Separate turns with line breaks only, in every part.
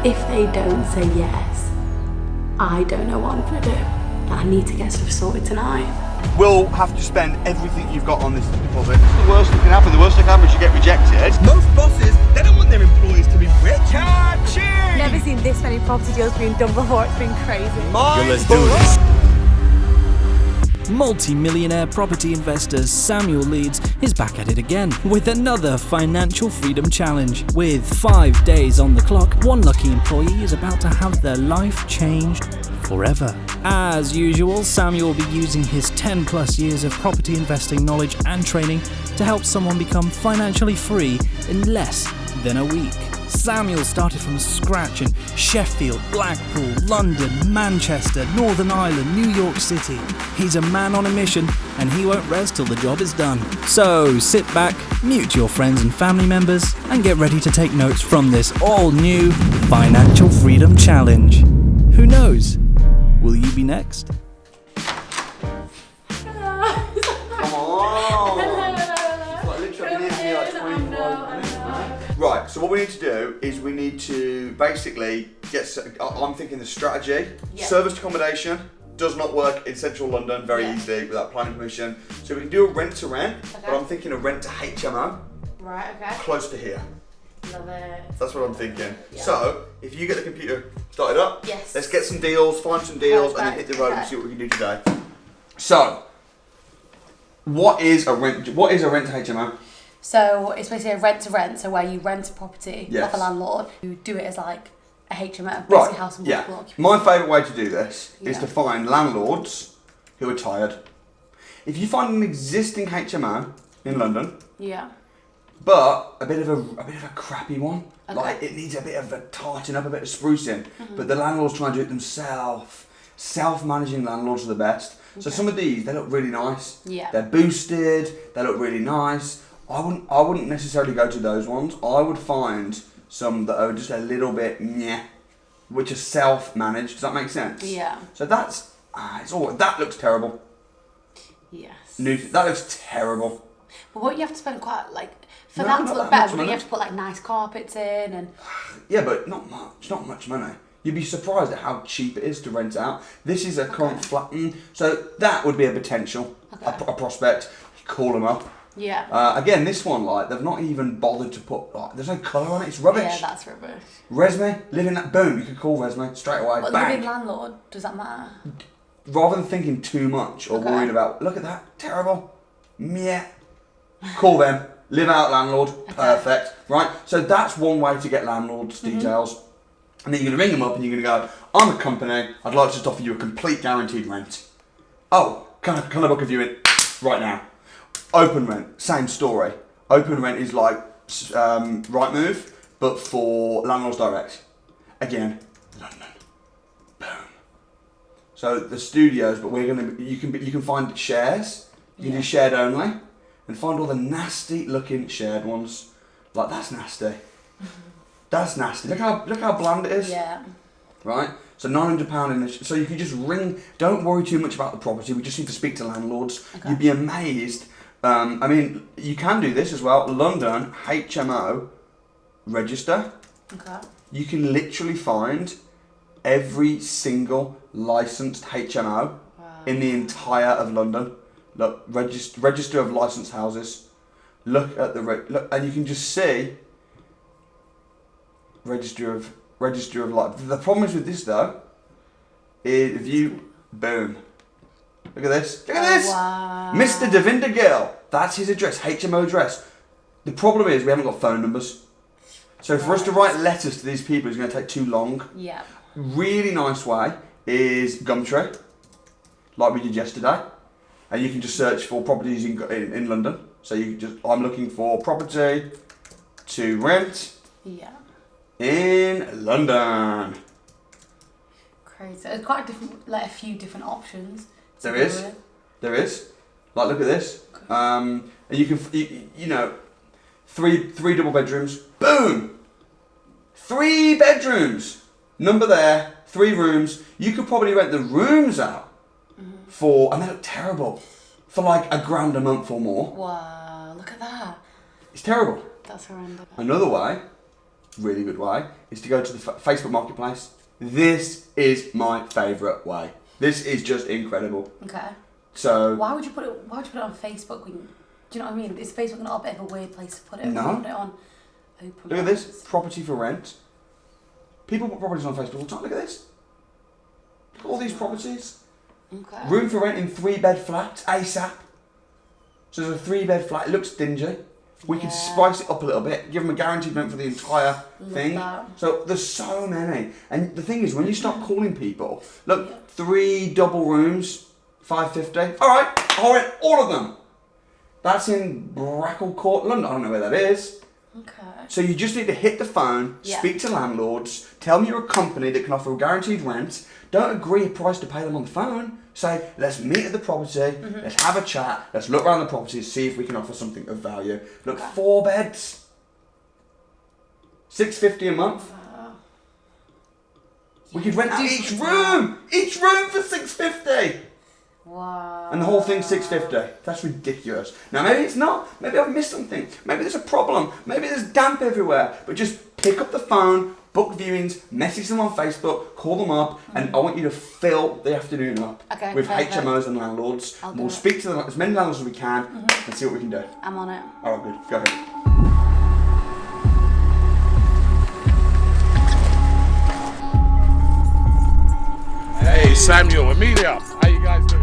If they don't say yes, I don't know what I'm gonna do. I need to get stuff sorted tonight.
Will have to spend everything you've got on this deposit. It's the worst that can happen. The worst that can happen is you get rejected.
Most bosses, they don't want their employees to be rich.
Catching!
Never seen this many property deals being done before. It's been crazy.
Let's do this.
Multi-millionaire property investor Samuel Leeds is back at it again with another financial freedom challenge. With 5 days on the clock, one lucky employee is about to have their life changed forever. As usual, Samuel will be using his 10 plus years of property investing knowledge and training to help someone become financially free in less than a week. Samuel started from scratch in Sheffield, Blackpool, London, Manchester, Northern Ireland, New York City. He's a man on a mission and he won't rest till the job is done. So sit back, mute your friends and family members and get ready to take notes from this all-new Financial Freedom Challenge. Who knows? Will you be next?
Right, so what we need to do is we need to basically I'm thinking the strategy.
Yeah.
Serviced accommodation does not work in central London very easily without planning permission. So we can do a rent to rent, but I'm thinking a rent to HMO.
Right, okay.
Close to here.
Love it.
That's what I'm thinking.
Yeah.
So, if you get the computer started up,
Yes.
let's get some deals, find some deals, and then hit the road and see what we can do today. So, what is a rent to HMO?
So it's basically a rent to rent, so where you rent a property
Yes.
off a landlord, you do it as like a HMO, basically
Right,
house and
yeah.
multiple occupancy.
My favourite way to do this is
Yeah.
to find landlords who are tired. If you find an existing HMO in London,
Yeah.
but a bit of a crappy one,
Okay.
like it needs a bit of a tarting up, a bit of sprucing, but the landlords try and do it themselves. Self-managing landlords are the best. So some of these, they look really nice.
Yeah.
They're boosted, they look really nice. I wouldn't necessarily go to those ones. I would find some that are just a little bit meh, which are self-managed. Does that make sense?
Yeah.
So that looks terrible.
Yes.
That looks terrible.
But what you have to spend quite like for
No,
that to
not
look
that
better,
much
wouldn't you
money.
have to put like nice carpets in and
Yeah, but not much money. You'd be surprised at how cheap it is to rent out. This is a current flat, so that would be a potential, a prospect. You call them up.
yeah.
Again, this one, like, they've not even bothered to put, like, there's no colour on it, it's rubbish.
Yeah, that's rubbish.
Resme, live in that, boom, you could call Resme straight away,
But
bang.
living landlord, does that matter?
Rather than thinking too much or
Okay.
worried about, look at that, terrible, meh, call them, live out landlord, perfect, right? So that's one way to get landlord's details. And then you're going to ring them up and you're going to go, I'm a company, I'd like to just offer you a complete guaranteed rent. Oh, can I book a viewing right now? Open rent, same story. Open rent is like Rightmove, but for landlords direct. Again, London. Boom. So the studios, but you can find shares. You can do shared only, and find all the nasty looking shared ones. Like that's nasty. That's nasty. Look how bland it is.
Yeah.
Right? So £900 in this. So you can just ring. Don't worry too much about the property. We just need to speak to landlords.
Okay.
You'd be amazed. I mean, you can do this as well. London HMO register.
Okay.
You can literally find every single licensed HMO in the entire of London. Look, register of licensed houses. Look at look, and you can just see register of like. The problem is with this though, is if you boom. Look at this. Look at this.
Wow.
Mr. Devinder Gill. That's his address, HMO address. The problem is we haven't got phone numbers. So for us to write letters to these people is going to take too long.
Yeah.
Really nice way is Gumtree, like we did yesterday. And you can just search for properties in London. So I'm looking for property to rent
Yeah.
in London.
Crazy. It's quite different, like a few different options.
There is. Like, look at this. And you can, you know, three double bedrooms. Boom! 3 bedrooms. Number there. 3 rooms. You could probably rent the rooms out for, and they look terrible, for like £1,000 a month or more.
Wow, look at that.
It's terrible.
That's horrendous.
Another way really good way, is to go to the Facebook Marketplace. This is my favourite way. This is just incredible.
Okay.
So
Why would you put it on Facebook when? Do you know what I mean? Is Facebook not a bit of a weird place to put it?
No.
Put it on open.
Look at this, property for rent. People put properties on Facebook all the time. Look at this. Look at all these properties.
Okay.
Room for rent in 3-bed flats, ASAP. So there's a 3-bed flat. It looks dingy. We could spice it up a little bit, give them a guaranteed rent for the entire thing.
That.
So there's so many. And the thing is, when you start calling people, look, 3 double rooms, $550. All right, I'll rent all of them. That's in Brackle Court, London. I don't know where that is.
Okay.
So you just need to hit the phone, speak to landlords, tell them you're a company that can offer a guaranteed rent. Don't agree a price to pay them on the phone. Say, let's meet at the property, let's have a chat, let's look around the property, see if we can offer something of value. Look, 4 beds, $650 a month. We could rent out each room for $650.
Wow.
And the whole thing's $650. That's ridiculous. Now maybe it's not. Maybe I've missed something. Maybe there's a problem. Maybe there's damp everywhere. But just pick up the phone, book viewings, message them on Facebook, call them up, and I want you to fill the afternoon up with
perfect.
HMOs and landlords.
I'll do
We'll
it.
speak to them, as many landlords as we can and see what we can do.
I'm on it.
All right, good. Go ahead.
Hey, Samuel, Amelia, how you guys doing?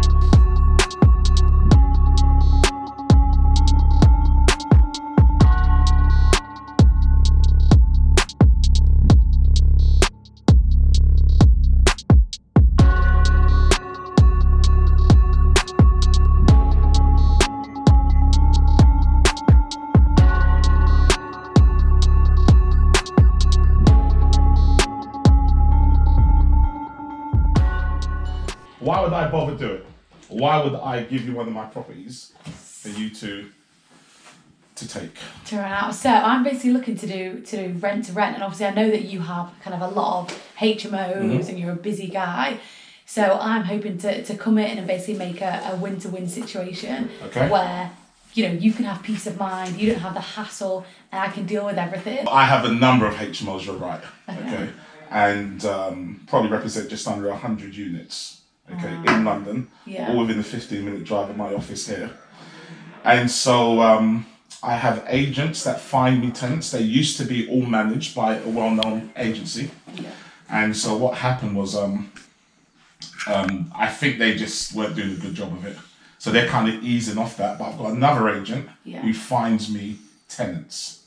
Why would I bother doing it? Why would I give you one of my properties for you to take?
To rent out. So I'm basically looking to do rent to rent, and obviously I know that you have kind of a lot of HMOs and you're a busy guy. So I'm hoping to come in and basically make a win-to-win situation where you can have peace of mind, you don't have the hassle, and I can deal with everything.
I have a number of HMOs, you're right, okay? And probably represent just under 100 units. Okay, in London, all within a 15-minute drive of my office here. And so I have agents that find me tenants. They used to be all managed by a well-known agency. Yeah. And so what happened was I think they just weren't doing a good job of it. So they're kind of easing off that. But I've got another agent who finds me tenants.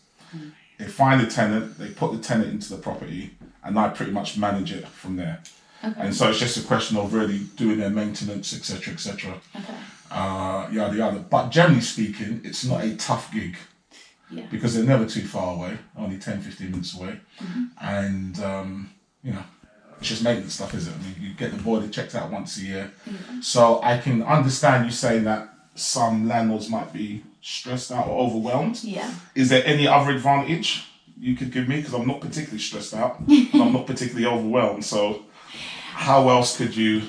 They find a tenant, they put the tenant into the property, and I pretty much manage it from there. Okay. And so it's just a question of really doing their maintenance, etc., etc. Okay. Yada yada. But generally speaking, it's not a tough gig because they're never too far away, only 10-15 minutes away, and it's just maintenance stuff, isn't it? I mean, you get the boiler checked out once a year, so I can understand you saying that some landlords might be stressed out or overwhelmed. Yeah. Is there any other advantage you could give me? Because I'm not particularly stressed out, and I'm not particularly overwhelmed, so. How else could you?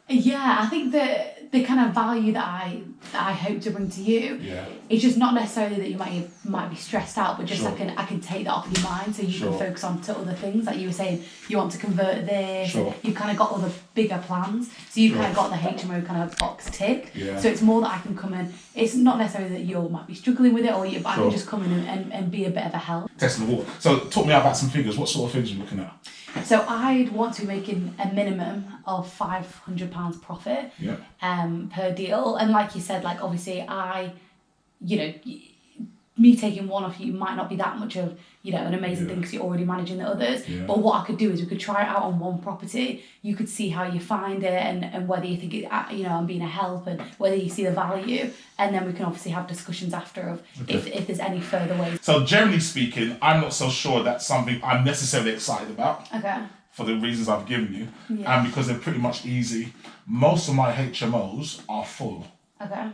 Yeah, I think the kind of value that I hope to bring to you is just not necessarily that you might be stressed out, but just I can take that off your mind so you can focus on to other things. Like you were saying, you want to convert this. You've kind of got other bigger plans, so you've kind of got the HMO kind of box tick. So it's more that I can come in. It's not necessarily that you might be struggling with it, but I can just come in and be a bit of a help.
Testing the water. So talk me about some figures. What sort of figures are you looking at?
So I'd want to be making a minimum of £500 profit per deal. And like you said, like obviously me taking one off you might not be that much of, an amazing thing because you're already managing the others. Yeah. But what I could do is we could try it out on one property. You could see how you find it and whether you think I'm being a help and whether you see the value. And then we can obviously have discussions after of if there's any further ways.
So generally speaking, I'm not so sure that's something I'm necessarily excited about. Okay. For the reasons I've given you. Yeah. And because they're pretty much easy. Most of my HMOs are full. Okay.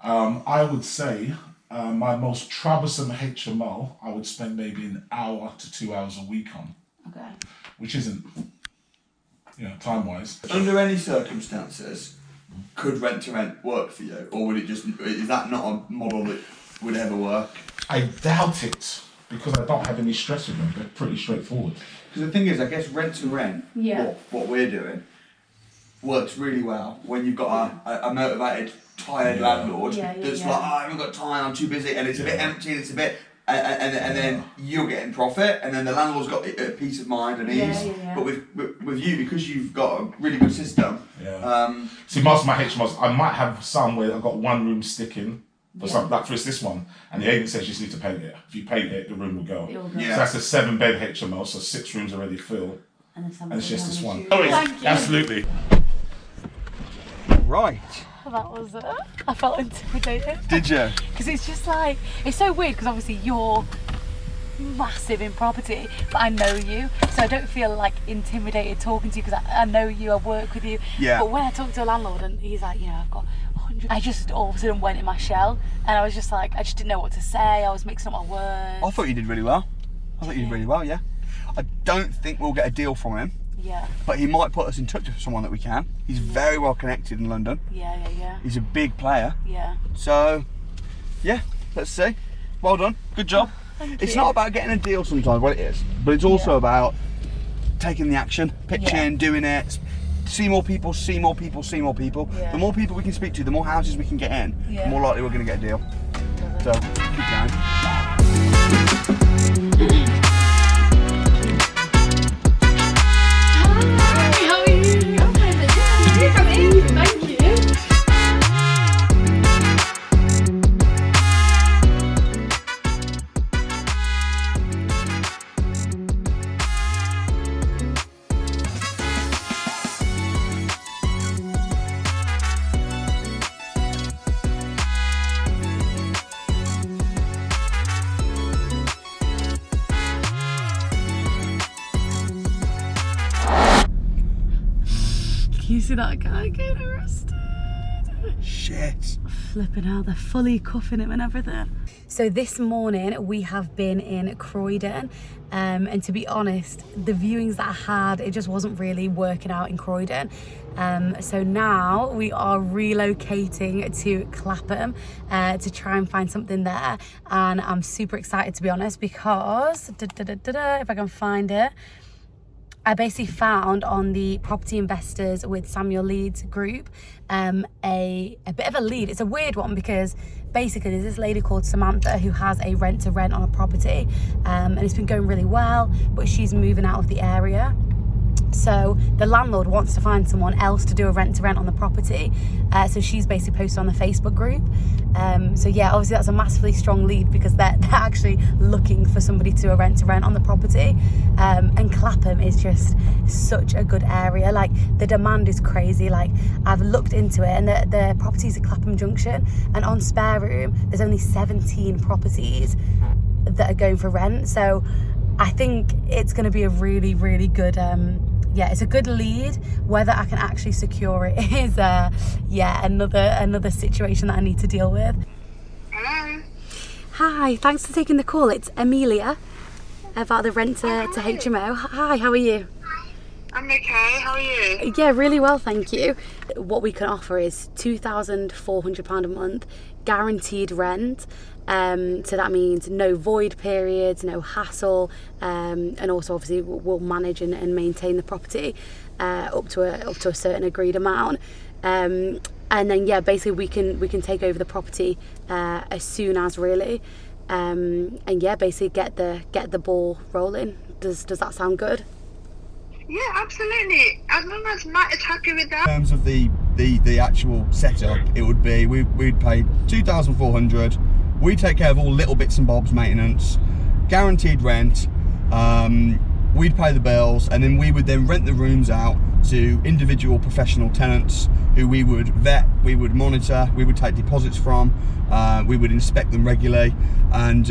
I would say my most troublesome HMO, I would spend maybe an hour to 2 hours a week on. Okay. Which isn't, time-wise.
Under any circumstances, could rent-to-rent work for you? Or is that not a model that would ever work?
I doubt it. because I don't have any stress with them. They're pretty straightforward.
Because the thing is, I guess rent to rent, what we're doing, works really well when you've got a motivated, tired landlord that's like, I haven't got time, I'm too busy, and it's a bit empty, and it's a bit, and then you're getting profit, and then the landlord's got a peace of mind and ease. But with you, because you've got a really good system.
See, most of my HMOs, I might have some where I've got one room sticking. For some, like for this one, and the agent says you just need to paint it. If you paint it, the room will go. So that's a 7-bed HMO, so 6 rooms already filled, and it's just this one.
Oh,
absolutely.
Right.
That was it. I felt intimidated.
Did you?
Because it's just like, it's so weird because obviously you're massive in property, but I know you, so I don't feel like intimidated talking to you because I know you, I work with you. But when I talk to a landlord and he's like, you know, I've got 100, I just all of a sudden went in my shell and I was just like, I just didn't know what to say, I was mixing up my words.
I thought you did really well. I don't think we'll get a deal from him. But he might put us in touch with someone that we can. He's very well connected in London. He's a big player. So, let's see. Well done. Good job. It's not about getting a deal sometimes, well it is, but it's also about taking the action, pitching, doing it, see more people. The more people we can speak to, the more houses we can get in, the more likely we're going to get a deal. So, keep going.
Can you see that guy getting arrested?
Shit.
Flipping out, they're fully cuffing him and everything. So this morning we have been in Croydon, and to be honest, the viewings that I had, it just wasn't really working out in Croydon. So now we are relocating to Clapham to try and find something there, and I'm super excited to be honest because, if I can find it, I basically found on the Property Investors with Samuel Leeds group a bit of a lead. It's a weird one because basically there's this lady called Samantha who has a rent to rent on a property, and it's been going really well, but she's moving out of the area. So the landlord wants to find someone else to do a rent to rent on the property. So she's basically posted on the Facebook group. So yeah, obviously that's a massively strong lead because they're actually looking for somebody to do a rent to rent on the property. And Clapham is just such a good area. Like the demand is crazy. Like I've looked into it, and the properties at Clapham Junction, and on Spare Room there's only 17 properties that are going for rent. So I think it's going to be a really, really good, it's a good lead. Whether I can actually secure it is, another situation that I need to deal with.
Hello.
Hi, thanks for taking the call. It's Amelia about the rent to HMO. Hi, how are you?
I'm okay, how are you?
Yeah, really well, thank you. What we can offer is £2,400 a month, guaranteed rent. So that means no void periods, no hassle, and also obviously we'll manage and maintain the property up to a certain agreed amount. And then basically we can take over the property as soon as really, and basically get the ball rolling. Does that sound good?
Yeah, absolutely. As long as Matt is happy with that.
In terms of the actual setup, it would be we'd pay $2,400. We take care of all little bits and bobs, maintenance, guaranteed rent. We'd pay the bills, and then we would then rent the rooms out to individual professional tenants who we would vet, we would monitor, we would take deposits from, we would inspect them regularly, and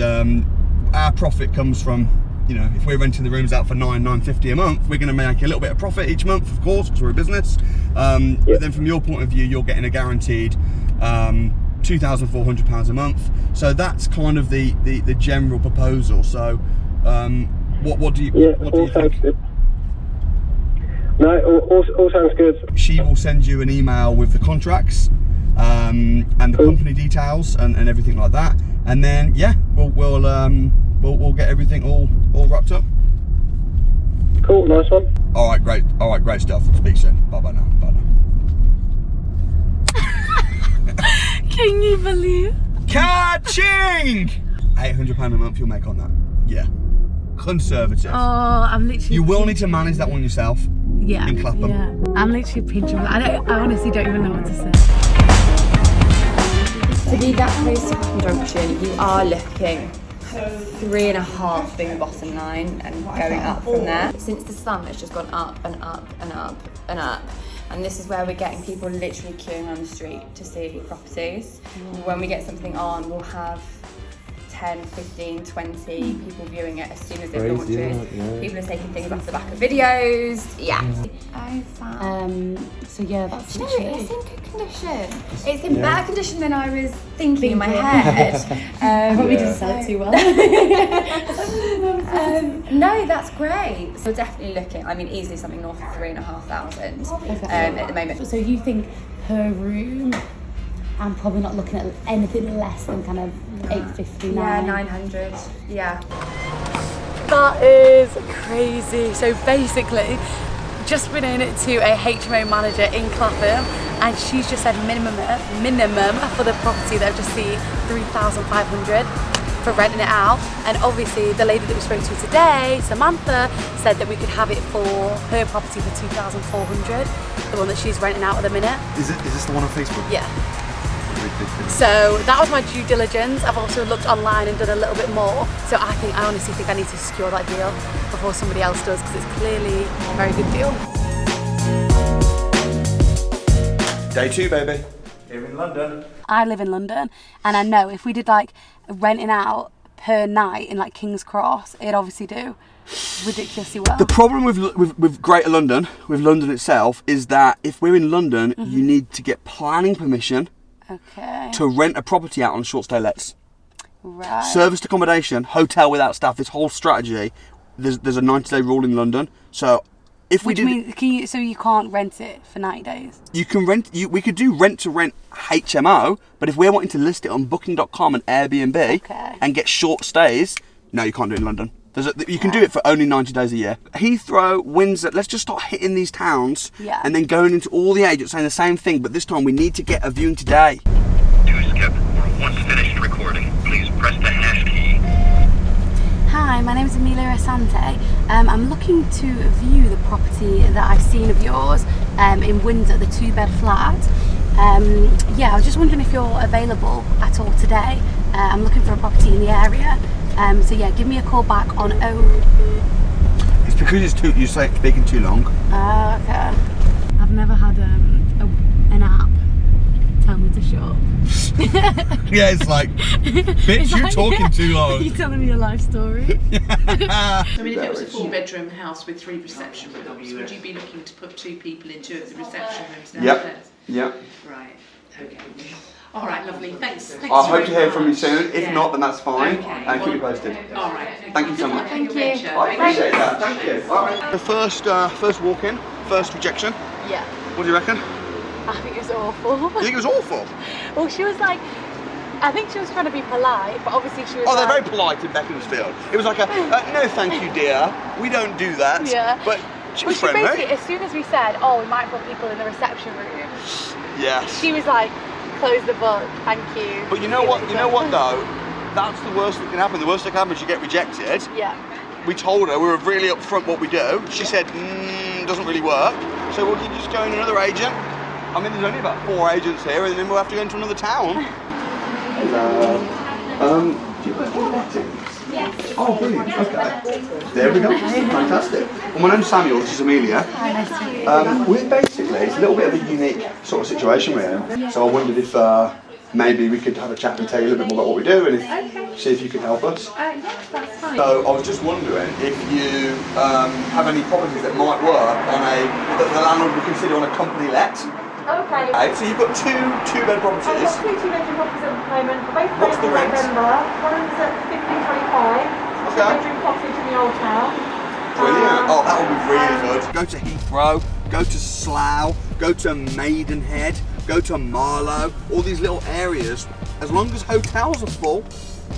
our profit comes from, you know, if we're renting the rooms out for $950 a month, we're going to make a little bit of profit each month, of course, because we're a business. But then from your point of view, you're getting a guaranteed £2,400 a month. So that's kind of the general proposal. So what do you think?
Good. No, all sounds good.
She will send you an email with the contracts and the company details and everything like that. And then we'll we'll get everything all wrapped up.
Cool, nice one.
All right, great stuff. Speak soon. Bye now.
Can you believe?
Catching! £800 a month you'll make on that. Yeah. Conservative.
Oh, I'm literally.
You will need to manage that one yourself.
Yeah.
In Clapham.
Yeah. I'm literally pinching. I honestly don't even know what to say.
To be that close to Clapham Junction, you are looking 3.5 being the bottom line and going up from there. Since the slum, it's just gone up and up and up and up. And this is where we're getting people literally queuing on the street to see properties. When we get something on, we'll have 10, 15, 20 people viewing it as soon as it launches. People are taking things off the back of videos. Yeah. Oh, fun.
So yeah, that's
No,
literally.
it's in good condition. It's in better condition than I was thinking in my head.
I probably didn't sell it too well.
No, that's great. So we're definitely looking, I mean, easily something north of 3,500 at the moment.
So you think per room? I'm probably not looking at anything less than kind of 850.
Yeah, 900. Yeah.
That is crazy. So basically, just been in to a HMO manager in Clapham, and she's just said minimum for the property that I've just seen 3,500 for renting it out. And obviously the lady that we spoke to today, Samantha, said that we could have it for her property for 2,400, the one that she's renting out at the minute.
Is this the one on Facebook?
Yeah. So that was my due diligence. I've also looked online and done a little bit more. So I honestly think I need to secure that deal before somebody else does, because it's clearly a very good deal.
Day 2, baby. Here in London.
I live in London, and I know if we did like renting out per night in like King's Cross, it'd obviously do ridiculously well.
The problem with Greater London, with London itself, is that if we're in London, you need to get planning permission to rent a property out on short stay lets.
Right.
Serviced accommodation, hotel without staff, this whole strategy, there's a 90-day rule in London. So if we
Which means, so you can't rent it for 90 days?
You can rent, we could do rent to rent HMO, but if we're wanting to list it on booking.com and Airbnb and get short stays, no, you can't do it in London. You can do it for only 90 days a year. Heathrow, Windsor, let's just start hitting these towns and then going into all the agents saying the same thing, but this time we need to get a viewing today.
To skip or once finished recording, please press the hash key.
Hi, my name is Amelia Asante. I'm looking to view the property that I've seen of yours in Windsor, the 2-bed flat. Yeah, I was just wondering if you're available at all today. I'm looking for a property in the area. So yeah, give me a call back on
It's because you're speaking too long.
Okay. I've never had an app tell me to shut up.
Yeah, it's like, bitch, you're talking too long.
You're telling me a life story.
I mean, if it was a 4-bedroom house with 3 reception rooms, would you be looking to put 2 people in 2 of the reception rooms downstairs?
Yep.
Right, okay. All right, lovely, thanks.
I hope to hear from you soon. If not, then that's fine.
Okay.
And keep me posted.
All right.
Thank you so much.
Thank you.
I appreciate that. Thank you. All right. The first walk-in, first rejection.
Yeah.
What do you reckon?
I think it was awful.
You think it was awful?
Well, she was like, I think she was trying to be polite, but obviously she was
they're very polite in Beaconsfield. It was like a, no thank you dear, we don't do that.
Yeah.
But she was friendly.
Basically, as soon as we said, oh, we might put people in the reception room,
yes.
she was like, close the book, thank you.
But you know what though? That's the worst that can happen. The worst that can happen is you get rejected.
Yeah.
We told her, we were really upfront what we do. She said, doesn't really work. So we'll just go in another agent. I mean, there's only about 4 agents here, and then we'll have to go into another town. Hello. Do you work in lettings? Yes. Oh, brilliant. Okay. There we go. Fantastic. Well, my name's Samuel. This is Amelia.
Hi, nice to meet you.
We're basically, it's a little bit of a unique sort of situation we're in. So I wondered if maybe we could have a chat and tell you a little bit more about what we do, and see if you could help us.
Yes, that's fine.
So I was just wondering if you have any properties that might work on that the landlord would consider on a company let.
Okay.
So you've got 2 2-bed properties.
I've got 2 2-bedroom properties at the moment. Both
What's the rent?
One's at 1525.
Okay.
Bedroom cottage in the old town.
Brilliant. Oh, that would be really good. Go to Heathrow, go to Slough, go to Maidenhead, go to Marlow, all these little areas. As long as hotels are full,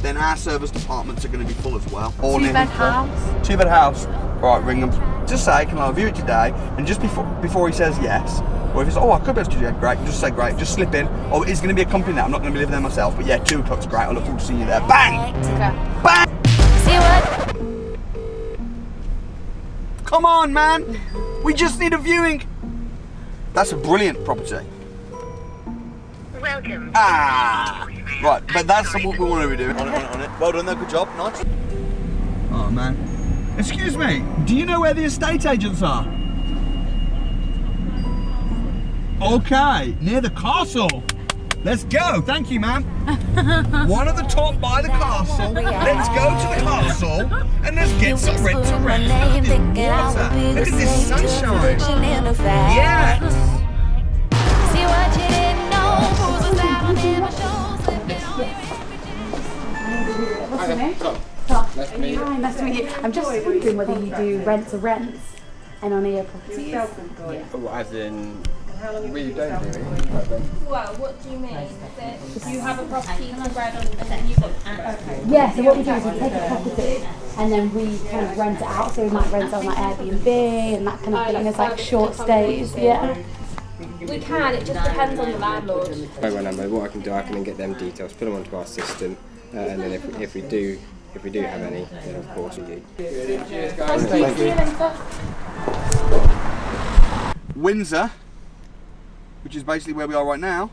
then our service departments are going to be full as well.
Two-bed house.
Two-bed house. Right, ring them. Just say, can I view it today? And just before he says yes, or if he says, oh, I could be able to do that, great, just say great, just slip in. Oh, it's going to be a company now, I'm not going to be living there myself, but yeah, 2 o'clock's great, I look forward to seeing you there. Bang!
Okay.
Bang!
See what?
Come on, man! We just need a viewing. That's a brilliant property.
Welcome.
Ah! Right, but that's what we want to be doing. On it. Well done, though, good job, nice. Oh, man. Excuse me, do you know where the estate agents are? Okay, near the castle. Let's go, thank you, ma'am. One at the top by the castle. Let's go to the castle and let's get some rent to rent. Look at this sunshine. Yes.
See what you didn't know. What's your name? Hi, nice to meet you. I'm just wondering whether you do rent to rents and on your properties.
As in, we don't do it.
Well, what do you mean? Do you have a property to rent and then you've got access?
Yeah, so what we do is we take a property and then we kind of rent it out. So we might rent it on like Airbnb and that kind of thing. There's like short stays. Yeah.
We can, it just depends on the landlord.
What I can do, I can then get them details, put them onto our system, and then if we do have any, then of course we do.
Thank you.
Windsor, which is basically where we are right now.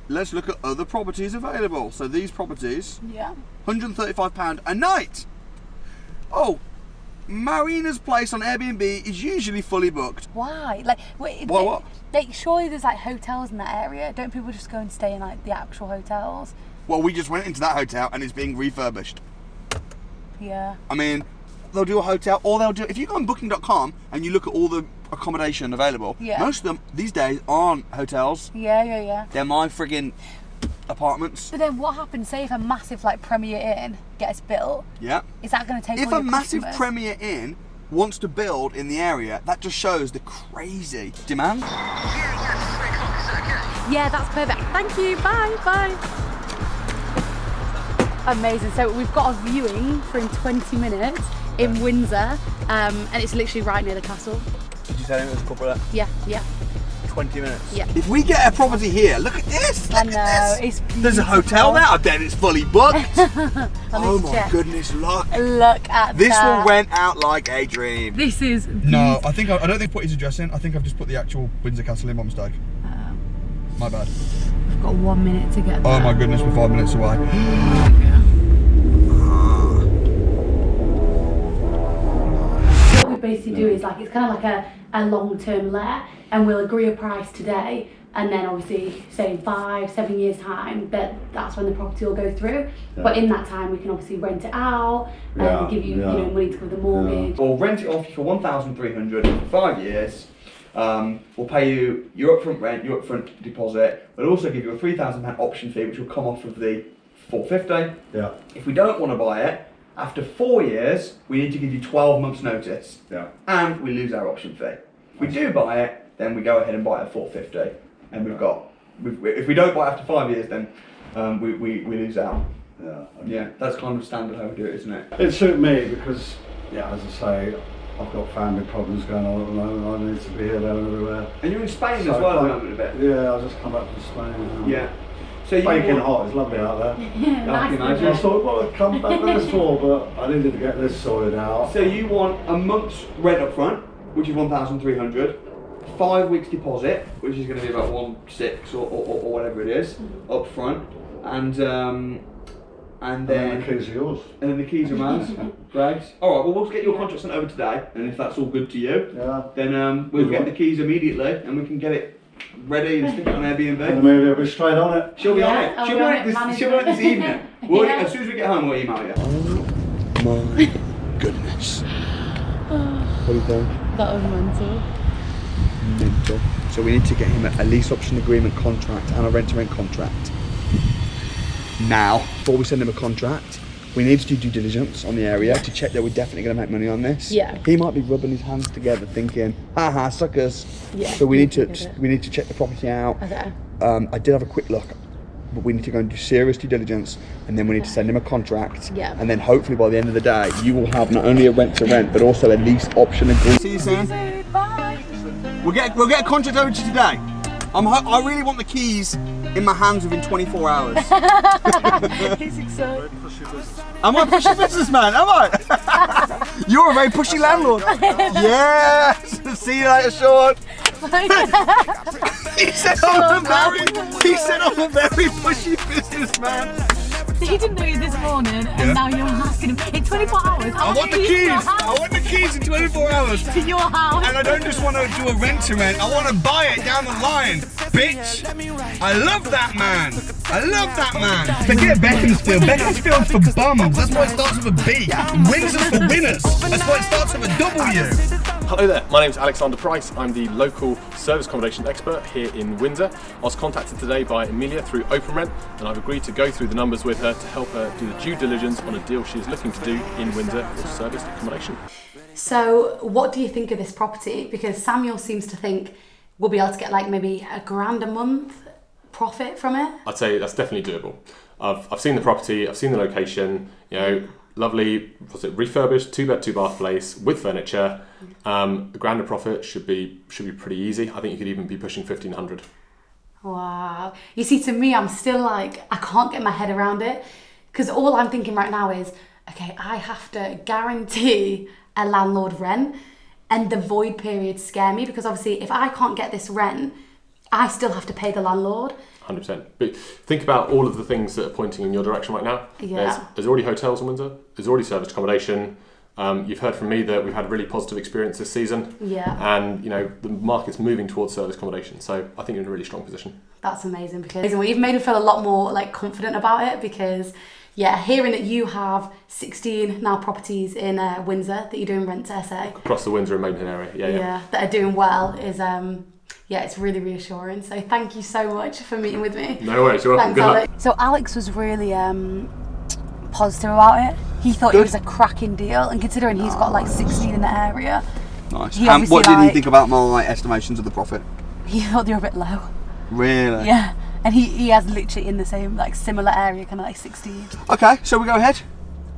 Let's look at other properties available. So these properties, £135 a night. Oh, Marina's place on Airbnb is usually fully booked.
Why? Like, wait,
what?
Like, surely there's like hotels in that area. Don't people just go and stay in like the actual hotels?
Well, we just went into that hotel and it's being refurbished.
Yeah.
I mean, they'll do a hotel, or they'll do, if you go on booking.com and you look at all the accommodation available, most of them these days aren't hotels.
Yeah.
They're my friggin' apartments.
But then what happens, say if a massive like Premier Inn gets built, is that going to take
if
all
a
your
massive
customers?
Premier Inn wants to build in the area, that just shows the crazy demand.
Yeah, that's perfect. Thank you. Bye. Amazing. So we've got a viewing for in 20 minutes in Windsor, and it's literally right near the castle.
Did you say it was a couple of?
Yeah.
20 minutes.
Yeah.
If we get a property here, look at this.
I know, it's beautiful.
There's a hotel there. I bet it's fully booked. Oh my goodness, look.
Look at
this
that.
one went out like a dream.
This is beautiful.
No, I don't think I put his address in. I think I've just put the actual Windsor Castle in by mistake. My bad.
We've got 1 minute to get there.
Oh my goodness, we're 5 minutes away.
What we basically do is like, it's kind of like a long-term let, and we'll agree a price today, and then obviously say in 5-7 years time that's when the property will go through. But in that time we can obviously rent it out and give you money to cover the mortgage.
Or rent it off for 1,300 for 5 years. We'll pay you your upfront rent, your upfront deposit. We'll also give you a £3,000 option fee, which will come off of the $450.
Yeah.
If we don't want to buy it, after 4 years, we need to give you 12 months notice.
Yeah.
And we lose our option fee. If we do buy it, then we go ahead and buy it at $450. And if we don't buy it after 5 years, then we lose out.
Yeah. Okay.
Yeah, that's kind of standard how we do it, isn't it?
It suited me because, as I say, I've got family problems going on at the moment. I need to be here, there and everywhere.
And you're in Spain as well at the moment a bit?
Yeah, I just come back from Spain.
Yeah. So
baking hot, it's lovely out there.
I can imagine.
I thought, well, I'd come back for this for, but I needed to get this sorted out.
So you want a month's rent up front, which is 1,300, 5 weeks deposit, which is going to be about 1,600 or whatever it is, up front, and then
the keys are yours.
And then the keys are mine. Great. All right. Well, we'll get your contract sent over today, and if that's all good to you, then we'll get the keys immediately, and we can get it ready and stick it on Airbnb.
And Amelia will be straight on it.
She'll be on it. She'll be on it this evening. As soon as we get home, we'll email you. Oh my goodness. What do you think?
That was mental.
Mental. So we need to get him a lease option agreement contract and a rent-to-rent contract. Now, before we send him a contract, we need to do due diligence on the area to check that we're definitely going to make money on this.
Yeah.
He might be rubbing his hands together thinking, haha, suckers.
Yeah.
So we need to check the property out.
Okay.
I did have a quick look. but we need to go and do serious due diligence, and then we need to send him a contract.
Yeah.
And then hopefully by the end of the day, you will have not only a rent to rent, but also a lease option agreement. See you soon.
Bye.
We'll get a contract over to you today. I really want the keys in my hands within 24 hours.
He's excited.
Am I a pushy businessman? Am I? You're a very pushy landlord. Yes. See you later, Sean. He said I'm a very pushy businessman.
He didn't know you this morning, and now you're asking him in 24 hours.
I want the keys. I want the keys in 24 hours.
To your house.
And I don't just want to do a rent to rent. I want to buy it down the line, bitch. I love that man. I love that man. Forget Beaconsfield. Beaconsfield's for bums. That's why it starts with a B. Windsor's for winners. That's why it starts with a W.
Hello there, my name's Alexander Price. I'm the local service accommodation expert here in Windsor. I was contacted today by Amelia through OpenRent, and I've agreed to go through the numbers with her to help her do the due diligence on a deal she's looking to do in Windsor for service accommodation.
So what do you think of this property? Because Samuel seems to think we'll be able to get like maybe £1,000 a month profit from it.
I'd say that's definitely doable. I've seen the property, I've seen the location, you know, lovely, refurbished 2-bed 2-bath place with furniture. £1,000 a profit should be pretty easy. I think you could even be pushing 1,500.
Wow. You see, to me, I'm still like, I can't get my head around it, because all I'm thinking right now is, okay, I have to guarantee a landlord rent, and the void periods scare me, because obviously if I can't get this rent, I still have to pay the landlord.
100%. But think about all of the things that are pointing in your direction right now.
Yeah.
There's already hotels in Windsor. There's already service accommodation. You've heard from me that we've had a really positive experience this season.
Yeah.
And you know the market's moving towards service accommodation. So I think you're in a really strong position.
That's amazing, because you've made me feel a lot more like confident about it, because yeah, hearing that you have 16 now properties in Windsor that you're doing rent to SA.
Across the Windsor and Millionaire area. Yeah.
That are doing well is yeah, it's really reassuring. So thank you so much for meeting with me.
No worries, you're welcome.
Thanks,
Good
Alex.
luck.
So Alex was really positive about it. He thought it was a cracking deal, and considering he's got like 16 in the area.
Nice. And what did he think about my estimations of the profit?
He thought they were a bit low.
Really?
Yeah. And he has literally in the same like similar area, kind of like 16.
Okay, so we go ahead.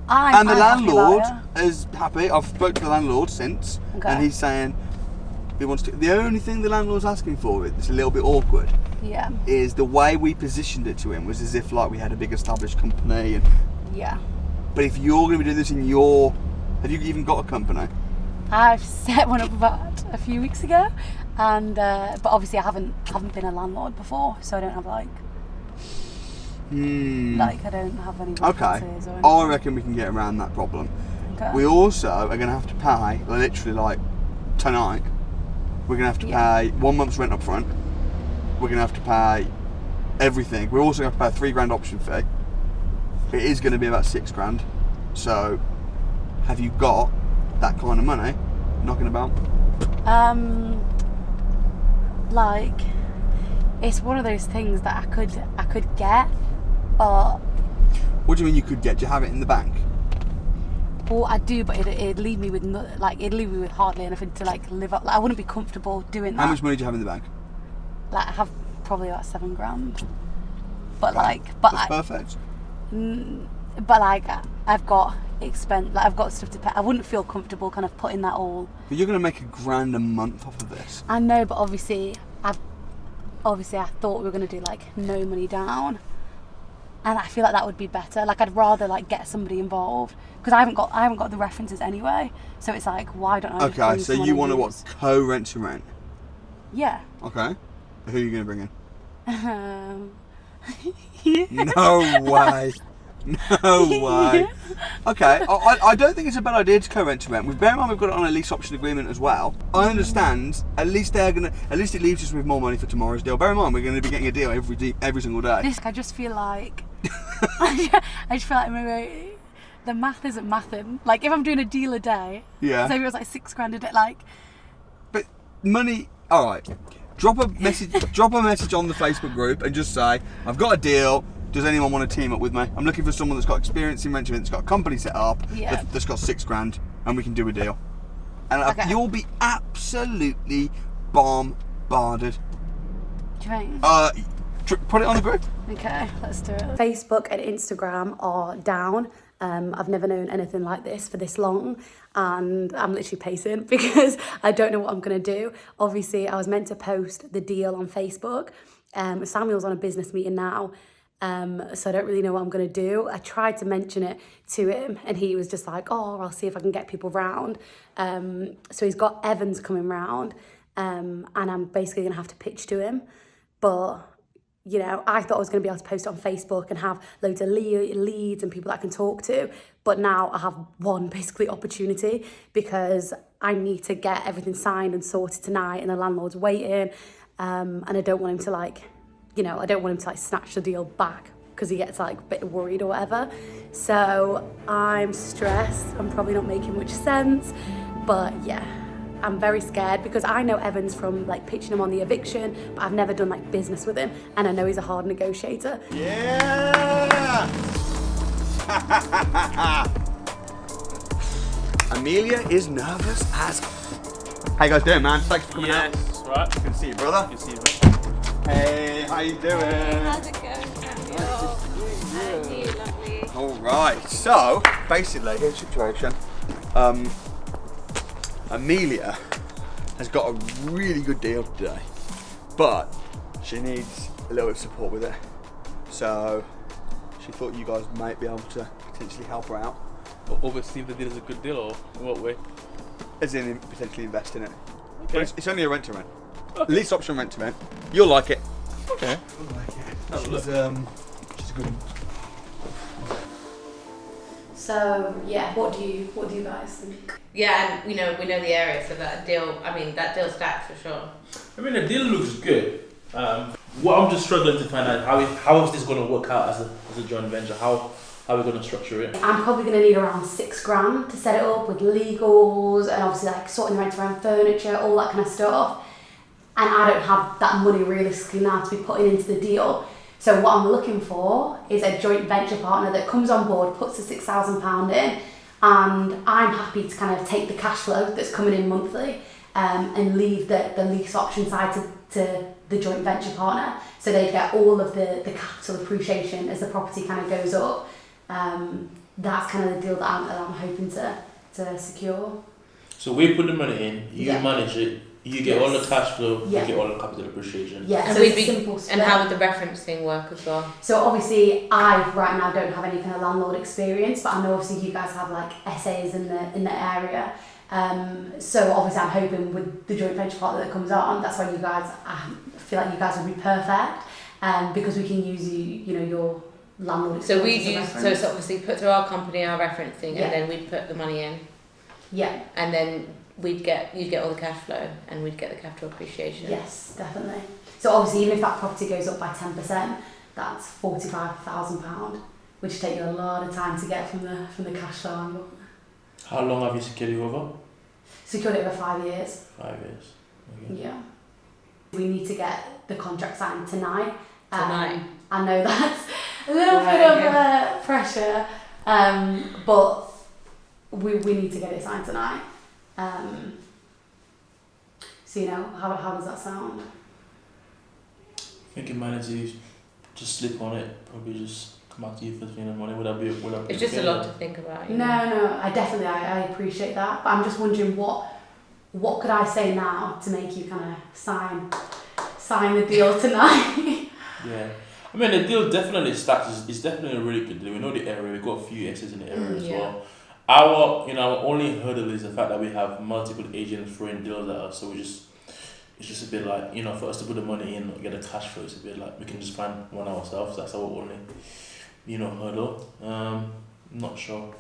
And the landlord
happy
is happy. I've spoken to the landlord since, and he's saying he wants to. The only thing the landlord's asking for, it's a little bit awkward,
yeah,
is the way we positioned it to him was as if like we had a big established company. And
yeah.
But if you're going to be doing this in your, have you even got a company?
I've set one up about a few weeks ago, and but obviously I haven't been a landlord before, so I don't have like I don't have any references or anything.
I reckon we can get around that problem.
Okay.
We also are going to have to pay, literally like tonight, we're going to have to pay 1 month's rent up front. We're going to have to pay everything. We're also going to have to pay a £3,000 option fee. It is going to be about £6,000. So, have you got that kind of money knocking about?
Like, it's one of those things that I could get, but.
What do you mean you could get? Do you have it in the bank?
Well, I do, but it'd leave me with hardly anything to like live up. Like, I wouldn't be comfortable doing that.
How much money do you have in the bank?
Like, I have probably about £7,000. But
okay. That's perfect.
But like, I've got I've got stuff to pay. I wouldn't feel comfortable kind of putting that all.
But you're going to make £1,000 a month off of this.
I know, but obviously I thought we were going to do like no money down, and I feel like that would be better. Like, I'd rather like get somebody involved, because I haven't got the references anyway. So it's like, why don't I?
Okay, so you want to what, co-rent to rent?
Yeah.
Okay. Who are you going to bring in?
Yeah.
No way. No way. Okay, I don't think it's a bad idea to co-rent to rent. With bear in mind we've got it on a lease option agreement as well. I understand. At least it leaves us with more money for tomorrow's deal. Bear in mind we're going to be getting a deal every single day.
I just feel like I just feel like maybe the math isn't mathing. Like, if I'm doing a deal a day,
yeah.
So it was like £6,000 a day. Like,
but money. All right. Drop a message on the Facebook group and just say, I've got a deal. Does anyone want to team up with me? I'm looking for someone that's got experience in rent to rent, that's got a company set up, that's got £6,000, and we can do a deal. And you'll be absolutely bombarded.
Do you mean?
Put it on the group.
Okay, let's do it. Facebook and Instagram are down. I've never known anything like this for this long, and I'm literally pacing because I don't know what I'm going to do. Obviously, I was meant to post the deal on Facebook. Samuel's on a business meeting now, so I don't really know what I'm going to do. I tried to mention it to him, and he was just like, oh, I'll see if I can get people round. So he's got Evans coming round, and I'm basically going to have to pitch to him. But you know, I thought I was going to be able to post it on Facebook and have loads of leads and people that I can talk to. But now I have one basically opportunity because I need to get everything signed and sorted tonight, and the landlord's waiting. And I don't want him to I don't want him to snatch the deal back because he gets a bit worried or whatever. So I'm stressed. I'm probably not making much sense, but yeah. I'm very scared because I know Evans from pitching him on the eviction, but I've never done business with him, and I know he's a hard negotiator.
Yeah! Amelia is nervous as. How you guys doing, man? Thanks for coming out.
Yes, right.
Good to see you, brother.
Good to see you, mate.
Hey, how you doing?
Hey, how's it going, Samuel? Lovely.
All right. So basically, here's the situation. Amelia has got a really good deal today, but she needs a little bit of support with it. So she thought you guys might be able to potentially help her out.
But obviously, if the deal is a good deal, or in what way?
As in potentially invest in it.
Okay.
But it's only a rent to rent. Okay. Least option rent to rent. You'll like it.
Okay.
She's a good one.
So yeah, what do you guys think?
Yeah, and we know the area, so that deal stacks for sure.
I mean, the deal looks good. What I'm just struggling to find out how is this going to work out as a joint venture? How are we going to structure it?
I'm probably going to need around $6,000 to set it up with legals and obviously sorting the rent around furniture, all that kind of stuff. And I don't have that money realistically now to be putting into the deal. So what I'm looking for is a joint venture partner that comes on board, puts the £6,000 in, and I'm happy to kind of take the cash flow that's coming in monthly and leave the lease option side to the joint venture partner, so they get all of the capital appreciation as the property kind of goes up. That's kind of the deal that I'm hoping to secure.
So we put the money in, you manage it, you get all the cash flow,
Yeah.
you get all the capital appreciation.
Yeah,
And
so it's a
we'd be-
simple split.
and how would the referencing work as well?
So obviously I right now don't have any kind of landlord experience, but I know obviously you guys have essays in the area. So obviously I'm hoping with the joint venture partner that comes on, that's why I feel like you guys would be perfect, because we can use your landlord
So
experience.
we'd
as a
use
reference.
so obviously put through our company our referencing,
Yeah.
and then we'd put the money in.
Yeah.
And then you'd get all the cash flow, and we'd get the capital appreciation.
Yes, definitely. So obviously, even if that property goes up by 10%, that's £45,000, which take you a lot of time to get from the cash flow angle.
How long have you secured it over?
Secured it over 5 years.
5 years. Okay.
Yeah. We need to get the contract signed tonight.
Tonight.
I know that's a little bit of pressure, but we need to get it signed tonight. So how does that sound?
I think it might to just sleep on it, probably just come back to you first thing in the morning. Would that be
It's just a lot to think about.
No, I definitely I appreciate that, but I'm just wondering what could I say now to make you kind of sign the deal tonight?
Yeah. I mean, the deal definitely stacks. It's definitely a really good deal. We know the area. We've got a few essays in the area as well. Our only hurdle is the fact that we have multiple agents throwing deals at us. So it's just a bit like, for us to put the money in or get the cash flow, it's a bit like we can just find one ourselves. That's our only, hurdle. Not sure.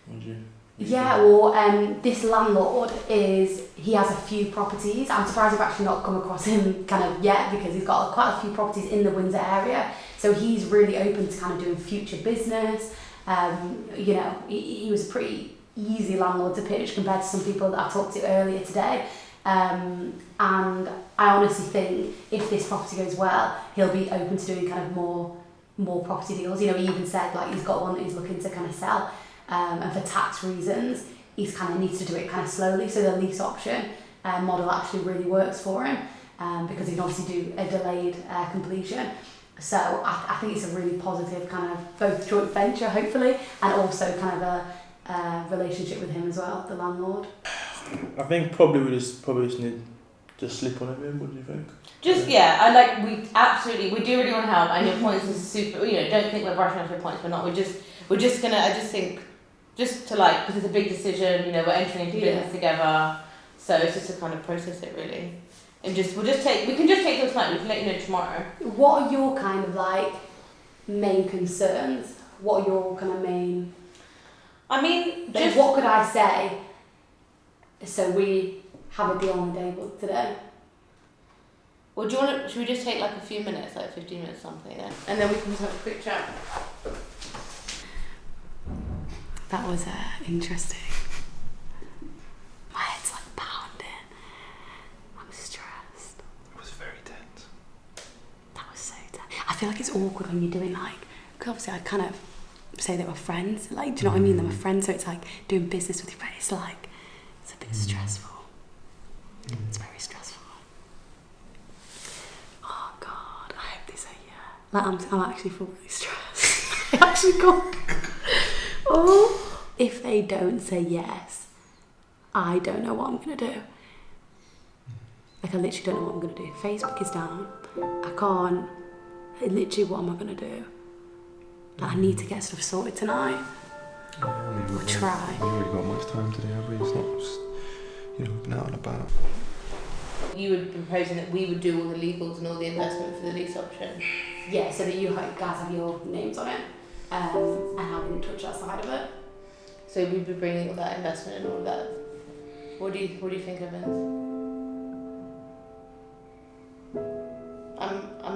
Would you?
Yeah, well, this landlord he has a few properties. I'm surprised I've actually not come across him kind of yet, because he's got quite a few properties in the Windsor area. So he's really open to kind of doing future business. He was a pretty easy landlord to pitch compared to some people that I talked to earlier today. And I honestly think if this property goes well, he'll be open to doing kind of more property deals. He even said he's got one that he's looking to kind of sell. And for tax reasons, he's kind of needs to do it kind of slowly. So the lease option model actually really works for him.
because he can obviously do a delayed completion. So I think it's a really positive kind of both joint venture, hopefully, and also kind of a relationship with him as well, the landlord.
I think probably we just need to slip on him. What do you think?
Just we do really want to help, and your points are super. Don't think we're brushing off your points. We're not. We're just gonna. I just think, just to because it's a big decision. We're entering into business together, so it's just to kind of process it really, and we can just take till tonight. We can let you know tomorrow.
What are your kind of main concerns? What are your kind of main?
I mean,
what could I say? So we have a deal on the table today.
Well, should we just take a few minutes, 15 minutes something, yeah? And then we can just have a quick chat.
That was interesting. My head's pounding. I'm stressed.
It was very tense.
That was so tense. I feel like it's awkward when you're doing because obviously I kind of say they were friends. Do you know what I mean? They're my friends, so it's doing business with your friends. It's it's a bit stressful. It's very stressful. Oh God, I hope they say yeah. I'm actually fully stressed. I actually can't. Oh, if they don't say yes, I don't know what I'm gonna do. I literally don't know what I'm gonna do. Facebook is down. I can't. Literally, what am I gonna do? I need to get stuff sorted tonight. We'll try.
We've already got much time today, have we? It's not just, out and about.
You were proposing that we would do all the legals and all the investment for the lease option.
Yeah, so that you guys have your names on it, and I didn't touch that side of it.
So we'd be bringing all that investment and all of that. What do you think, Evans?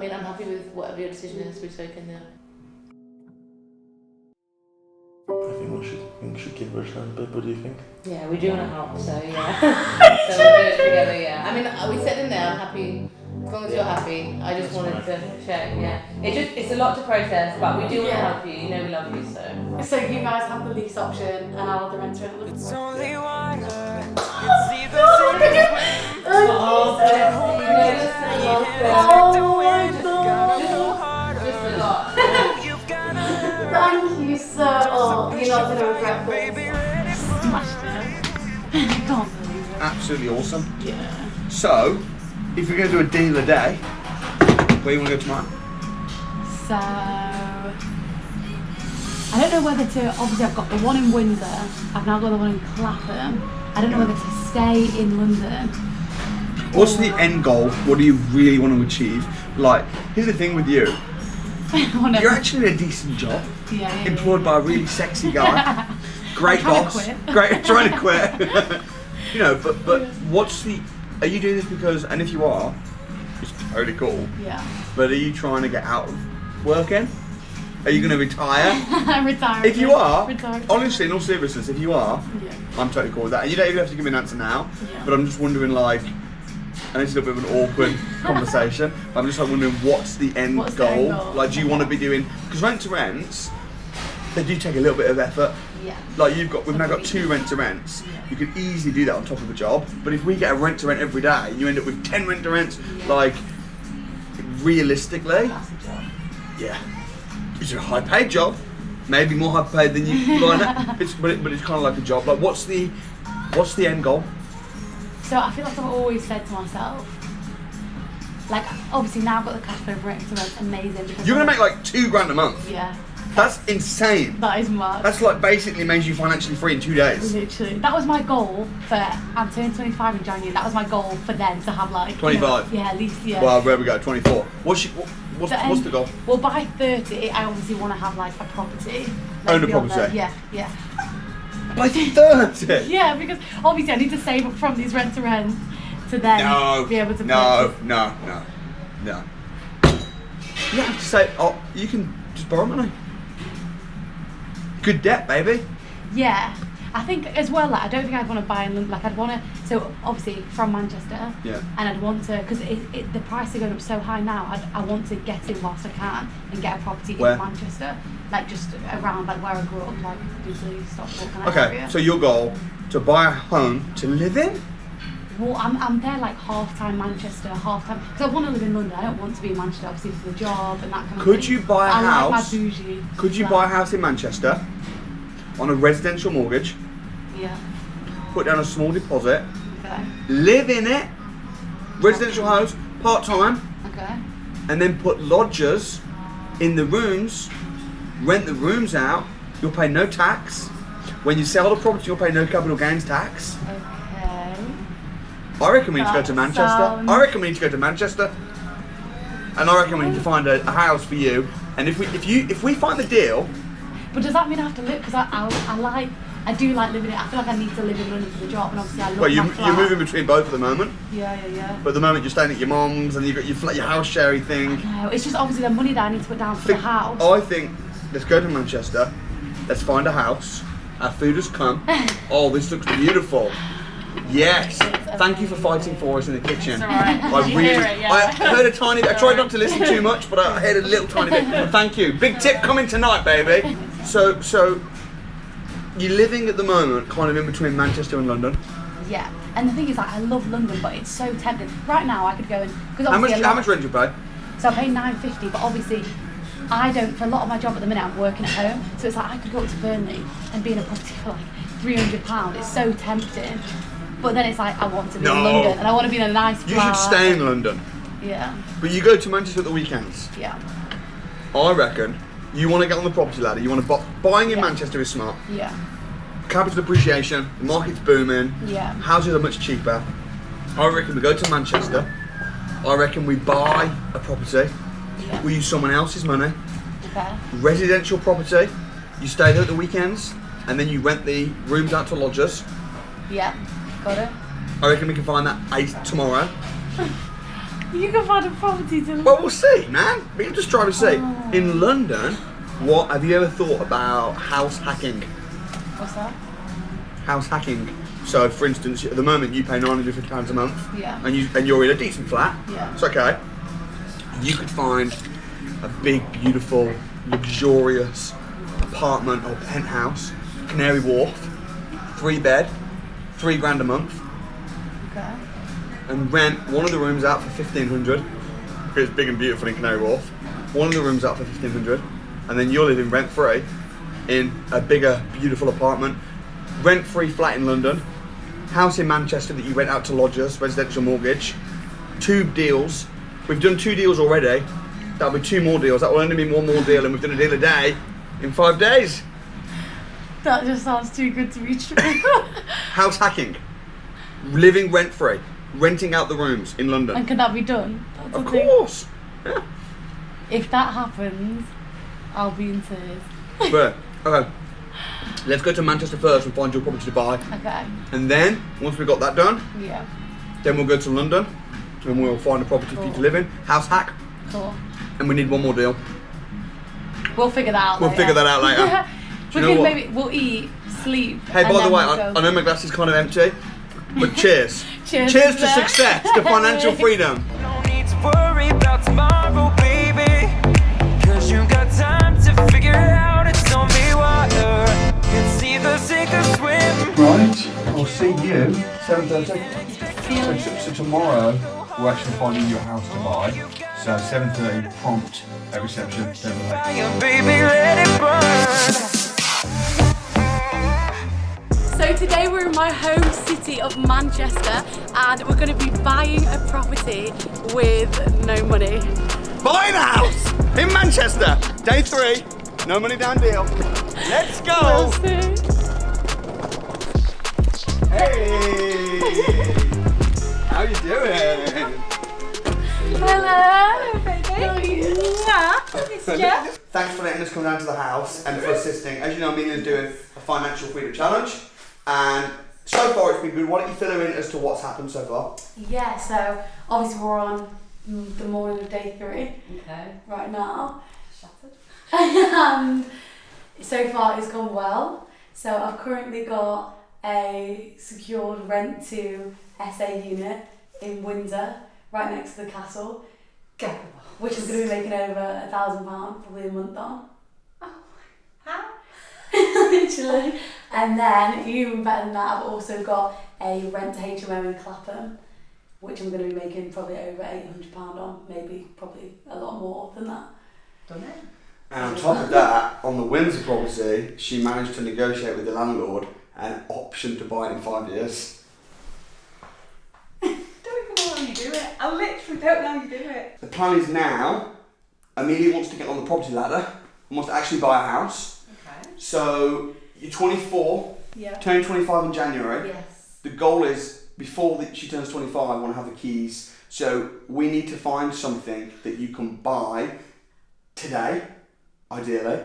I'm happy with whatever your decision is. We've spoken there.
I think we should give her a chance, but what do you think?
Yeah, we do want to help, so yeah. So we'll do it together, yeah. We said in there, I'm happy, as long as you're happy. I just wanted to check, yeah. It's a lot to process, but we do want to help you. We love you, so.
So you guys have the lease option, and I'll have the rent rent. It's only water. Thank you so much. You're not going to regret this. Smashed it. I can't believe it.
Absolutely awesome.
Yeah.
So, if you're going to do a deal a day, where you want to go tomorrow?
So, I don't know whether to, obviously I've got the one in Windsor, I've now got the one in Clapham. I don't know whether to stay in London.
What's the end goal? What do you really want to achieve? Here's the thing with you. You're actually in a decent job.
Yeah.
Employed by a really sexy guy. Great boss. Great, trying to quit. But what's the? Are you doing this because? And if you are, it's totally cool.
Yeah.
But are you trying to get out of working? Are you going to retire?
Retire.
If you are,
retire.
honestly, in all seriousness, if you are, I'm totally cool with that. And you don't even have to give me an answer now.
Yeah.
But I'm just wondering, and it's a little bit of an awkward conversation. But I'm just wondering, what's the end goal? Do you want to be doing? Because rent to rents, they do take a little bit of effort.
Yeah.
We've now got 2 rent to rents. You could easily do that on top of a job. But if we get a rent to rent every day, and you end up with 10 rent to rents, realistically,
that's a job.
Yeah, it's a high paid job. Maybe more high paid than you line up. But it's kind of like a job. What's the end goal?
So I feel like I've always said to myself, obviously now I've got the cash flow for it, so that's amazing. Because
you're gonna make $2,000 a month.
Yeah.
That's insane.
That is mad.
That's basically makes you financially free in 2 days.
Literally. That was my goal I'm turning 25 in January. That was my goal for them to have
25.
Yeah, at least
Well, there we go. 24. What's the goal?
Well, by 30, I obviously want to have a property.
Own a property.
Yeah.
By 30.
Yeah, because obviously I need to save up from these rent to rent to then be able to.
No. You don't have to say. Oh, you can just borrow money. Good debt, baby.
Yeah, I think as well. I don't think I'd want to buy in London. I'd want to. So obviously from Manchester.
Yeah.
And I'd want to, because the price is going up so high now. I want to get in whilst I can and get a property in Manchester, just around where I grew up, usually Stockport kind of area.
So your goal to buy a home to live in?
Well, I'm there like half-time Manchester, half-time... Because I want to live in London. I don't want to be in Manchester, obviously, for the job and that kind of thing.
Could you buy a house?
I like my bougie.
Could you buy a house in Manchester on a residential mortgage?
Yeah.
Put down a small deposit.
Okay.
Live in it. Residential house, part-time.
Okay.
And then put lodgers in the rooms. Rent the rooms out. You'll pay no tax. When you sell the property, you'll pay no capital gains tax.
Okay.
I reckon we need to go to Manchester. I reckon we need to go to Manchester. And I reckon we need to find a house for you. And if we find the deal.
But does that mean I have to live? Because I do like living it. I feel like I need to live in London for the job, and obviously I love my flat.
You're moving between both at the moment.
Yeah.
But at the moment you're staying at your mum's and you've got your house sharing thing.
No, it's just obviously the money that I need to put down for the house.
I think let's go to Manchester. Let's find a house. Our food has come. Oh, this looks beautiful. Yes. Thank you for fighting for us in the kitchen.
It's alright.
I heard a tiny bit. I tried not to listen too much, but I heard a little tiny bit. But thank you. Big tip coming tonight, baby. So you're living at the moment kind of in between Manchester and London.
Yeah. And the thing is, like, I love London, but it's so tempting. Right now, I could go and
How much rent do you pay?
So I pay £9.50, but obviously I don't. For a lot of my job at the minute, I'm working at home, so it's like I could go up to Burnley and be in a property for like £300. It's so tempting. But then it's like I want to be in London and I want to be in a nice flat.
You should stay in London.
Yeah.
But you go to Manchester at the weekends.
Yeah.
I reckon you want to get on the property ladder. You want to buying in Manchester is smart.
Yeah.
Capital appreciation. The market's booming.
Yeah.
Houses are much cheaper. I reckon we go to Manchester. I reckon we buy a property.
Yeah.
We use someone else's money.
Okay.
Residential property. You stay there at the weekends, and then you rent the rooms out to lodgers.
Yeah. Got it.
I reckon we can find that tomorrow.
You can find a property to.
Well, we'll see, man. We can just try to see. In London, what have you ever thought about house hacking?
What's that?
House hacking. So, for instance, at the moment you pay £950 a month.
Yeah.
And you're in a decent flat.
Yeah.
It's okay. You could find a big, beautiful, luxurious apartment or penthouse, Canary Wharf, 3-bed, £3,000 a month.
Okay.
And rent one of the rooms out for £1,500 because it's big and beautiful in Canary Wharf. One of the rooms out for £1,500, and then you're living rent free in a bigger, beautiful apartment. Rent free flat in London, house in Manchester that you rent out to lodgers, residential mortgage. 2 deals. We've done 2 deals already. That'll be 2 more deals. That will only be one more deal, and we've done a deal a day in 5 days.
That just sounds too good to be true.
House hacking, living rent free. Renting out the rooms in London.
And can that be done? That's
of course. Yeah.
If that happens, I'll be in tears.
But, okay. Let's go to Manchester first and find your property to buy.
Okay.
And then, once we've got that done,
Yeah.
then we'll go to London and we'll find a property for you to live in. House hack.
Cool.
And we need one more deal.
We'll figure that out
We'll
later.
figure that out later.
We
you know
can
what?
maybe we'll eat, sleep.
Hey,
and
by the
then
way,
we'll
I know my glass is kind of empty, but cheers.
Cheers
Cheers
to
to
that.
success, to financial freedom.
No need to worry about tomorrow, baby. Cause you got time to figure it out. It's only water. It's either sink or swim.
Right, I'll see you 7:30. So tomorrow we're actually finding your house to buy. So 7:30 prompt at reception.
Baby, let it burn.
So today we're in my home city of Manchester and we're going to be buying a property with no money.
Buying a house in Manchester. Day 3. No money down deal. Let's go.
We'll see.
Hey. How you doing?
Hello, baby.
Thanks for letting us come down to the house and for assisting. As you know, Amelia's doing a financial freedom challenge, and so far it's been good. Why don't you fill her in as to what's happened so far?
Yeah, so obviously we're on the morning of day 3.
Okay.
Right now. Shattered. And so far it's gone well. So I've currently got a secured rent to SA unit in Windsor, right next to the castle, which is going to be making over £1,000 probably a month on.
How?
Literally. And then, even better than that, I've also got a rent to HMO in Clapham, which I'm going to be making probably over £800 on, maybe probably a lot more than that.
Done it.
And on top of that, on the Windsor property, she managed to negotiate with the landlord an option to buy it in 5 years.
Don't even know how you do it. I literally don't know how you do it.
The plan is now, Amelia wants to get on the property ladder and wants to actually buy a house.
Okay.
So you're 24, turning 25 in January.
Yes.
The goal is, before she turns 25, I want to have the keys. So we need to find something that you can buy today, ideally,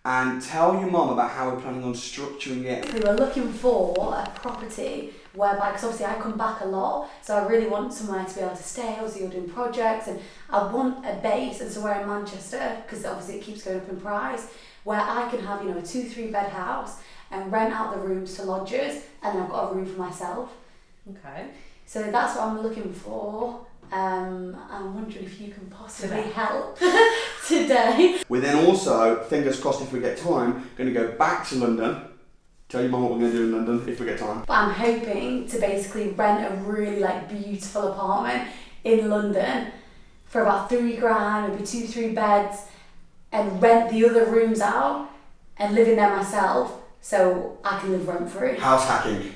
and tell your mum about how we're planning on structuring it.
We were looking for a property whereby, because obviously I come back a lot, so I really want somewhere to be able to stay. Obviously you're doing projects, and I want a base, and so we're in Manchester, because obviously it keeps going up in price, where I can have, you know, a 2-3 bed house and rent out the rooms to lodgers, and then I've got a room for myself.
Okay.
So that's what I'm looking for. I'm wondering if you can possibly help today.
We're then also, fingers crossed if we get time, going to go back to London. Tell your mum what we're going to do in London if we get time.
But I'm hoping to basically rent a really like beautiful apartment in London for about £3,000, maybe 2-3 beds, and rent the other rooms out and live in there myself so I can live rent free.
House hacking.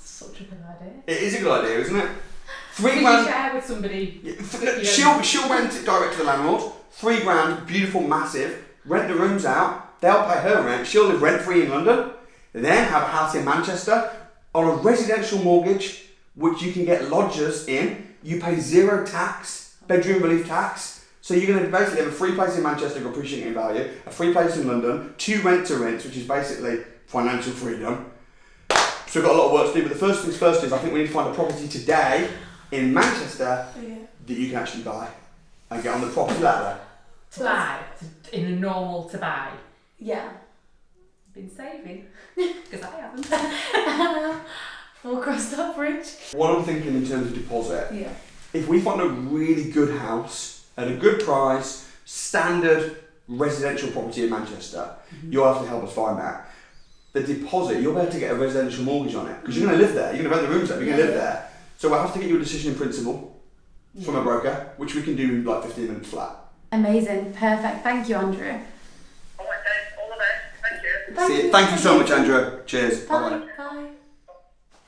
Such a good idea.
It is a good idea, isn't it?
Could you
£3,000.
share with somebody?
She'll rent it direct to the landlord. £3,000, beautiful, massive. Rent the rooms out. They'll pay her rent. She'll live rent free in London. Then have a house in Manchester on a residential mortgage, which you can get lodgers in. You pay 0 tax, bedroom relief tax. So you're going to basically have a free place in Manchester, appreciating in value, a free place in London, 2 rent to rents, which is basically financial freedom. So we've got a lot of work to do, but the first things first is I think we need to find a property today in Manchester that you can actually buy and get on the property ladder.
To buy? In a normal to buy?
Yeah.
Been saving? Because I haven't.
We'll cross that bridge.
What I'm thinking in terms of deposit,
Yeah.
if we find a really good house at a good price, standard residential property in Manchester, you'll have to help us find that. The deposit, you'll be able to get a residential mortgage on it because you're going to live there, you're going to rent the rooms there, you're going to live there. So we'll have to get you a decision in principle from a broker, which we can do in like 15 minutes flat.
Amazing, perfect. Thank you, Andrew.
Alright, all the best. Thank you.
Thank you so much, Andrew. Cheers.
Bye.
Bye-bye.
Bye.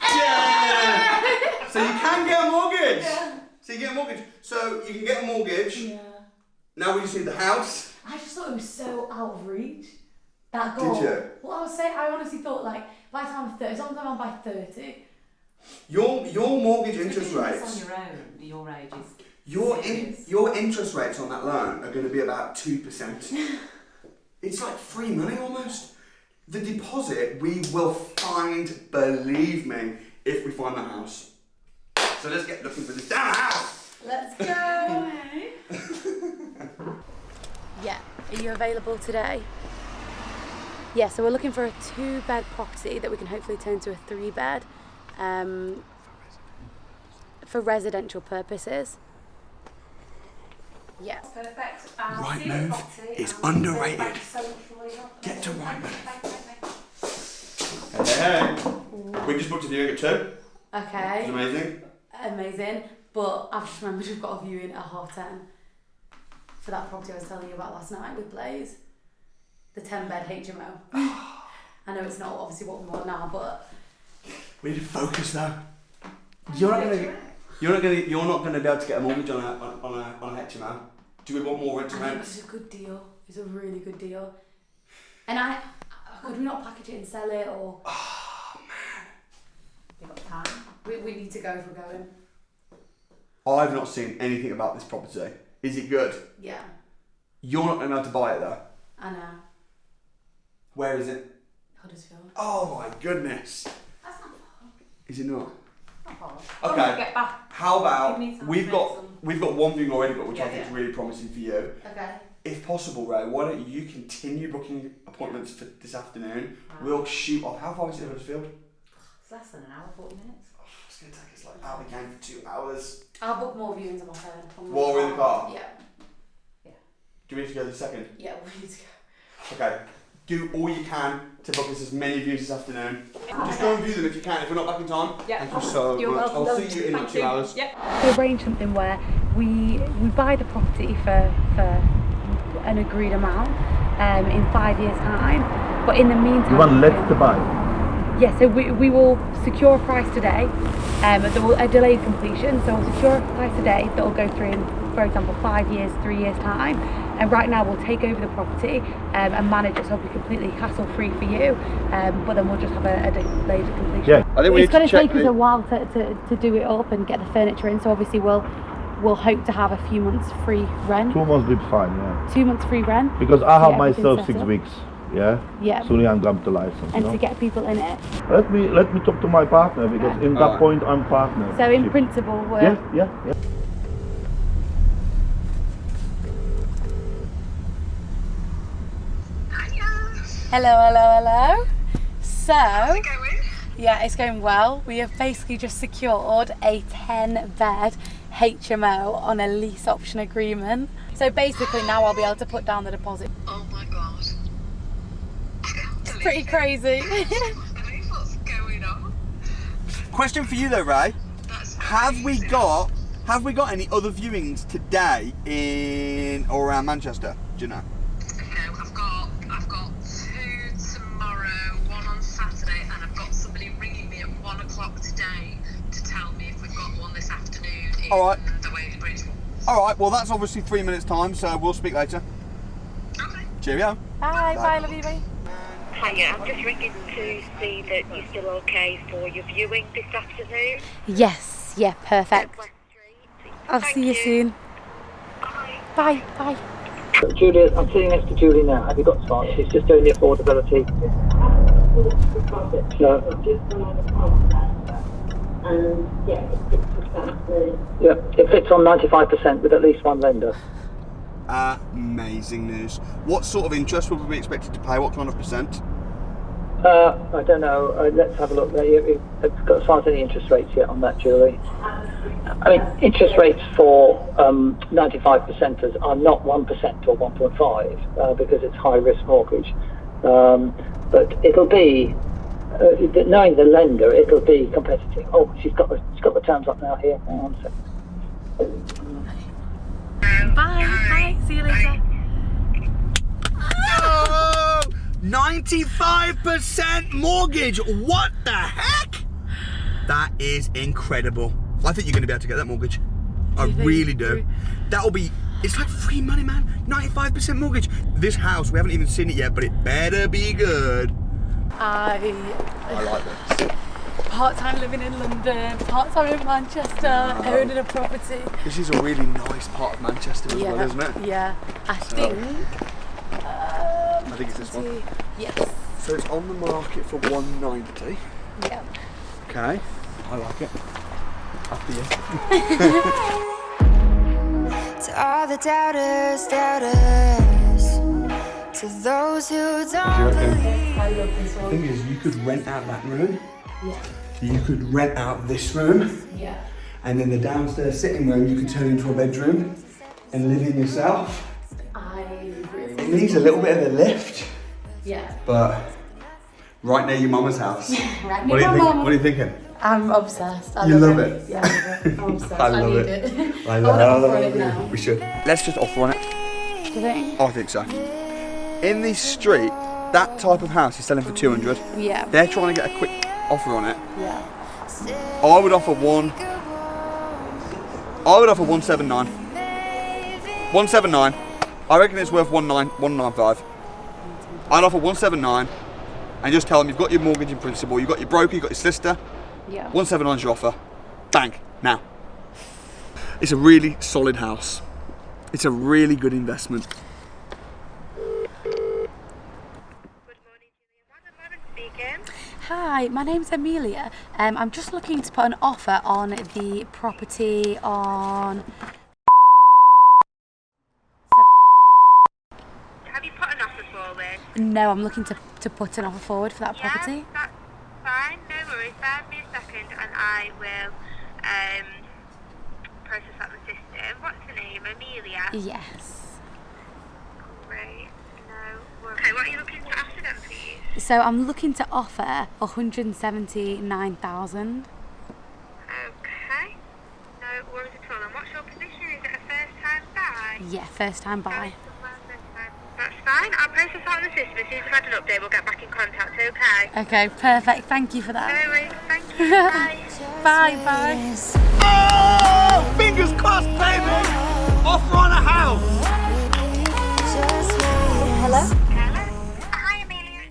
Yeah! So you can get a mortgage. Yeah. So you get a mortgage. So you can get a mortgage.
Yeah.
Now we just need the house.
I just thought it was so out of reach. That goal.
Did you?
Well, I was saying, I honestly thought like by the time I'm 30, as long as I'm on by 30.
Your mortgage interest
You're doing
rates.
this on your own, your age is
your interest rates on that loan are going to be about 2%. It's like free money almost. The deposit we will find, believe me, if we find the house. So let's get looking for this damn house.
Let's go. Yeah, are you available today? Yeah, so we're looking for a 2-bed property that we can hopefully turn to a 3-bed for residential purposes. Yeah.
Perfect.
Rightmove is underrated. Get to Rightmove. Hey. We just booked a viewing at 2.
Okay.
It's amazing.
Amazing. But I've just remembered we've got a viewing at 10:30 for that property I was telling you about last night with Blaze. The 10-bed HMO. I know it's not obviously what we want now, but
we need to focus though. You're not gonna be able to get a mortgage on a HMO. Do we want more rent to
I
rent?
think it's a good deal. It's a really good deal. And could we not package it and sell it or?
Oh man.
We've got time. We need to go if we're going.
I've not seen anything about this property. Is it good?
Yeah.
You're not gonna be able to buy it though.
I know.
Where is it?
Huddersfield.
Oh my goodness.
That's not far.
Is it not?
Not far.
Okay.
Get back.
How about
Give me some
we've got one viewing already, but which I
Yeah,
think is
yeah.
really promising for you.
Okay.
If possible, Ray, why don't you continue booking appointments for this afternoon?
Right.
We'll shoot off. How far is it to Huddersfield?
It's less than an hour, 40 minutes.
It's going to take us like out of the game for 2 hours.
I'll book more viewings on my phone.
While we're in the car?
Yeah.
Do we need to go to the second?
Yeah, we need to go.
Okay. do all you can to book us as many views this afternoon. Just go and view them if you can. If we're not back in time, thank you so much. I'll see you in like 2 hours.
We arrange something where we buy the property for an agreed amount in 5 years' time. But in the meantime,
you want let to buy?
Yeah, so we will secure a price today. There will a delayed completion, so we'll secure a price today that will go through in, for example, 5 years, 3 years' time. And right now we'll take over the property and manage it, so it'll be completely hassle-free for you. But then we'll just have a delayed completion.
Yeah,
I think
it's going to take us a while to do it up and get the furniture in. So obviously we'll hope to have a few months free rent.
2 months would be fine, yeah.
2 months free rent.
Because I have myself 6 weeks. Yeah.
Yeah.
Soon I'm going to license.
And to get people in it.
Let me talk to my partner, because in that point I'm partner.
So in principle, we're
yeah.
Hello. So, yeah, it's going well. We have basically just secured a 10-bed HMO on a lease option agreement. So basically now I'll be able to put down the deposit.
Oh my god.
It's pretty crazy.
What's going on?
Question for you though, Ray. Have we got any other viewings today in or around Manchester? Do you know?
No, I've got 2 tomorrow, 1 on Saturday, and I've got somebody ringing me at 1 o'clock today to tell me if we've got one this afternoon in the Whaley Bridge.
Alright, well that's obviously 3 minutes time, so we'll speak later.
Okay.
Cheerio.
Bye, love you, bye.
Hiya, I'm just ringing to see that you're still okay for your viewing this afternoon.
Yes, yeah, perfect. I'll see you soon. Bye.
Julia, I'm sitting next to Julie now. Have you got spots? She's just doing the affordability. Yeah, it fits on 95% with at least one lender.
Amazing news. What sort of interest would we be expected to pay? What kind of percent?
I don't know. Let's have a look there. You haven't got as far as any interest rates yet on that, Julie. I mean, interest rates for 95%ers are not 1% or 1.5 because it's high risk mortgage. But it'll be, knowing the lender, it'll be competitive. Oh, she's got the terms up now here. Hang on a second.
Bye. See you later.
Oh, 95% mortgage. What the heck? That is incredible. I think you're going to be able to get that mortgage. I really do. That'll be, it's like free money, man. 95% mortgage. This house, we haven't even seen it yet, but it better be good.
I
like this.
Part-time living in London, part-time in Manchester, owning a property.
This is a really nice part of Manchester as well, isn't it?
Yeah, I think
it's this one.
Yes.
So it's on the market for 190.
Yeah.
Okay, I like it. After you.
To all the doubters, to those who don't believe.
The thing is, you could rent out that room.
Yeah.
You could rent out this room.
Yeah.
And then the downstairs sitting room you could turn into a bedroom and live in yourself. It needs a little bit of a lift.
Yeah.
But right near your mama's house.
Right
What are you thinking?
I'm obsessed. I
love it?
Yeah, I love it. I'm obsessed.
I love
need
it.
I love it now.
We should. Let's just offer on it.
Do you think?
I think so. In this street, that type of house is selling for 200.
Yeah.
They're trying to get a quick offer on it.
Yeah.
I would offer 179. 179. I reckon it's worth 195. I'd offer 179 and just tell them you've got your mortgage in principle, you've got your broker, you've got your solicitor.
Yeah.
179 is your offer. Bang. Now. It's a really solid house. It's a really good investment.
Hi, my name's Amelia. I'm just looking to put an offer on the property on...
Have you put an offer forward?
No, I'm looking to put an offer forward for that property.
That's fine, no worries. Bear with me a second and I will process that in the system. What's the name? Amelia?
Yes.
Great, no Okay, what are you looking to offer them, please?
So I'm looking to offer 179,000.
Okay. No worries at all. And what's your position? Is it a first-time buy?
Yeah, first time buy.
That's fine. I'll process out the system. As soon as I've had an update, we'll get back in contact, okay?
Okay, perfect. Thank you for that.
No worries. Thank you. Bye.
Bye, bye.
Oh, fingers crossed, baby. Offer on a house.
Hello?
Hello. Hi, Amelia.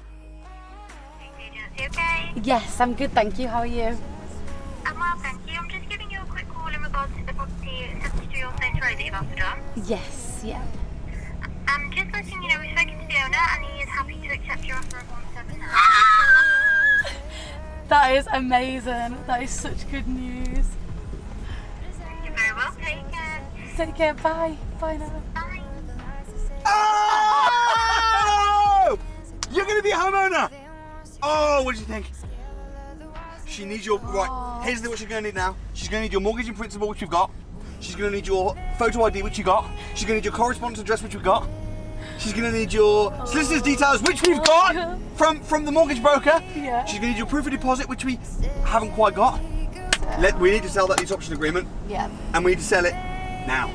You okay?
Yes, I'm good, thank you. How are you?
I'm well, thank you. I'm just giving you a quick call in regards to the property 73 All Saints Road that you've offered on.
Yes, yeah.
I'm just letting you know we've spoken to the owner and he is happy to accept your offer of 179.
That is amazing. That is such good news.
You're very well. Take care.
Take care. Bye. Bye now.
Bye.
Oh! You're going to be a homeowner. Oh, what do you think? She needs your... Right, here's what she's going to need now. She's going to need your mortgage in principle, which you've got. She's going to need your photo ID, which you got. She's going to need your correspondence address, which we've got. She's going to need your solicitor's details, which we've got from the mortgage broker.
Yeah.
She's going to need your proof of deposit, which we haven't quite got. We need to sell that lease option agreement.
Yeah.
And we need to sell it now.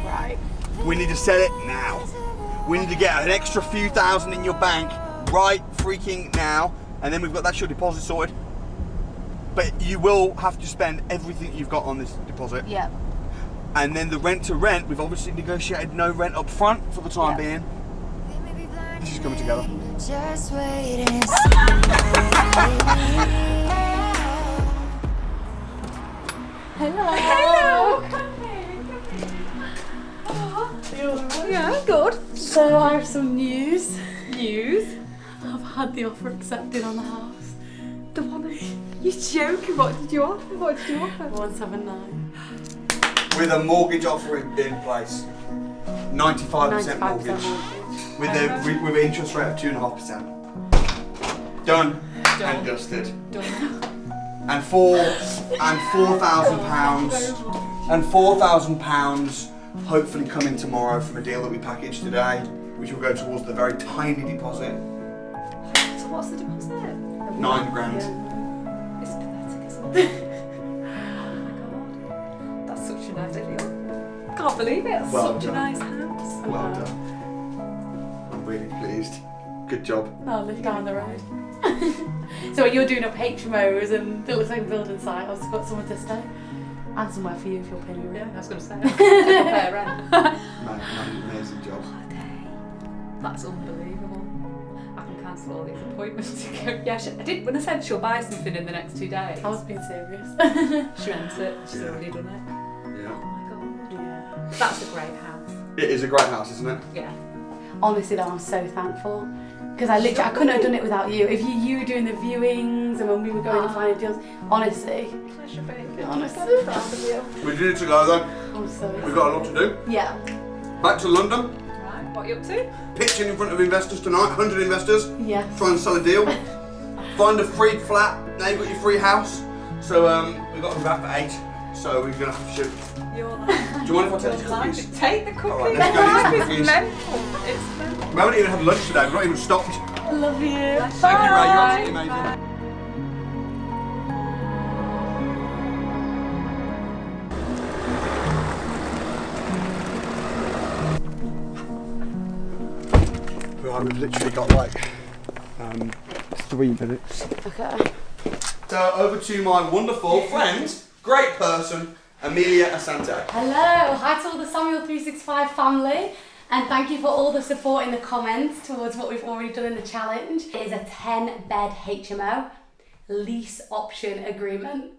Right.
We need to sell it now. We need to get an extra few thousand in your bank right freaking now. And then we've got that your deposit sorted. But you will have to spend everything you've got on this deposit.
Yeah.
And then the rent to rent, we've obviously negotiated no rent up front for the time being. This is coming together.
Just wait and
Hello.
Yeah, good.
So I have some news.
News?
I've had the offer accepted on the house.
The one that... You're joking. What did you offer?
179.
With a mortgage offer in place. 95% mortgage. With an interest rate of 2.5%. Done. And dusted.
Done.
And £4,000 hopefully coming tomorrow from a deal that we packaged today, which will go towards the very tiny deposit.
So what's the deposit?
£9,000.
It's pathetic, isn't it? Oh my god. That's such a nice deal. Can't believe it. It's
Well
such
done.
a nice house.
Well done. I'm really pleased. Good job.
I'll live down the road. So you're doing up HMOs and it looks like a building site. I've got somewhere to stay. And somewhere for you if you're paying your rent.
Yeah, I was going to say. Fair rent.
Amazing job.
That's unbelievable. I can cancel all these appointments to go. Yeah, I did. When I said she'll buy something in the next 2 days.
I was being serious.
She meant it. She's already done it.
Yeah.
Oh my god. Yeah. That's a great house.
It is a great house, isn't it?
Yeah.
Honestly though, I'm so thankful. Because I couldn't have done it without you. If you were doing the viewings and when we were going to find deals, honestly.
Pleasure, baby.
Honestly.
We do need to go though.
I'm sorry.
We've got a lot to do.
Yeah.
Back to London.
Right, what are you up to?
Pitching in front of investors tonight, 100 investors.
Yeah.
Try and sell a deal. Find a free flat. Now you've got your free house. So we've got to be back for 8. So we're going to have to shoot.
You're
Do you mind if I take these cookies?
Take the cookies.
Alright, let's go and eat some cookies.
It's mental. It's mental.
We haven't even had lunch today. We've not even stopped.
I love you.
Thank you, Ray. You're absolutely amazing. Well, we've literally got like 3 minutes.
Okay.
So over to my wonderful friend, great person, Amelia Asante.
Hello, hi to all the Samuel 365 family, and thank you for all the support in the comments towards what we've already done in the challenge. It is a 10-bed HMO lease option agreement.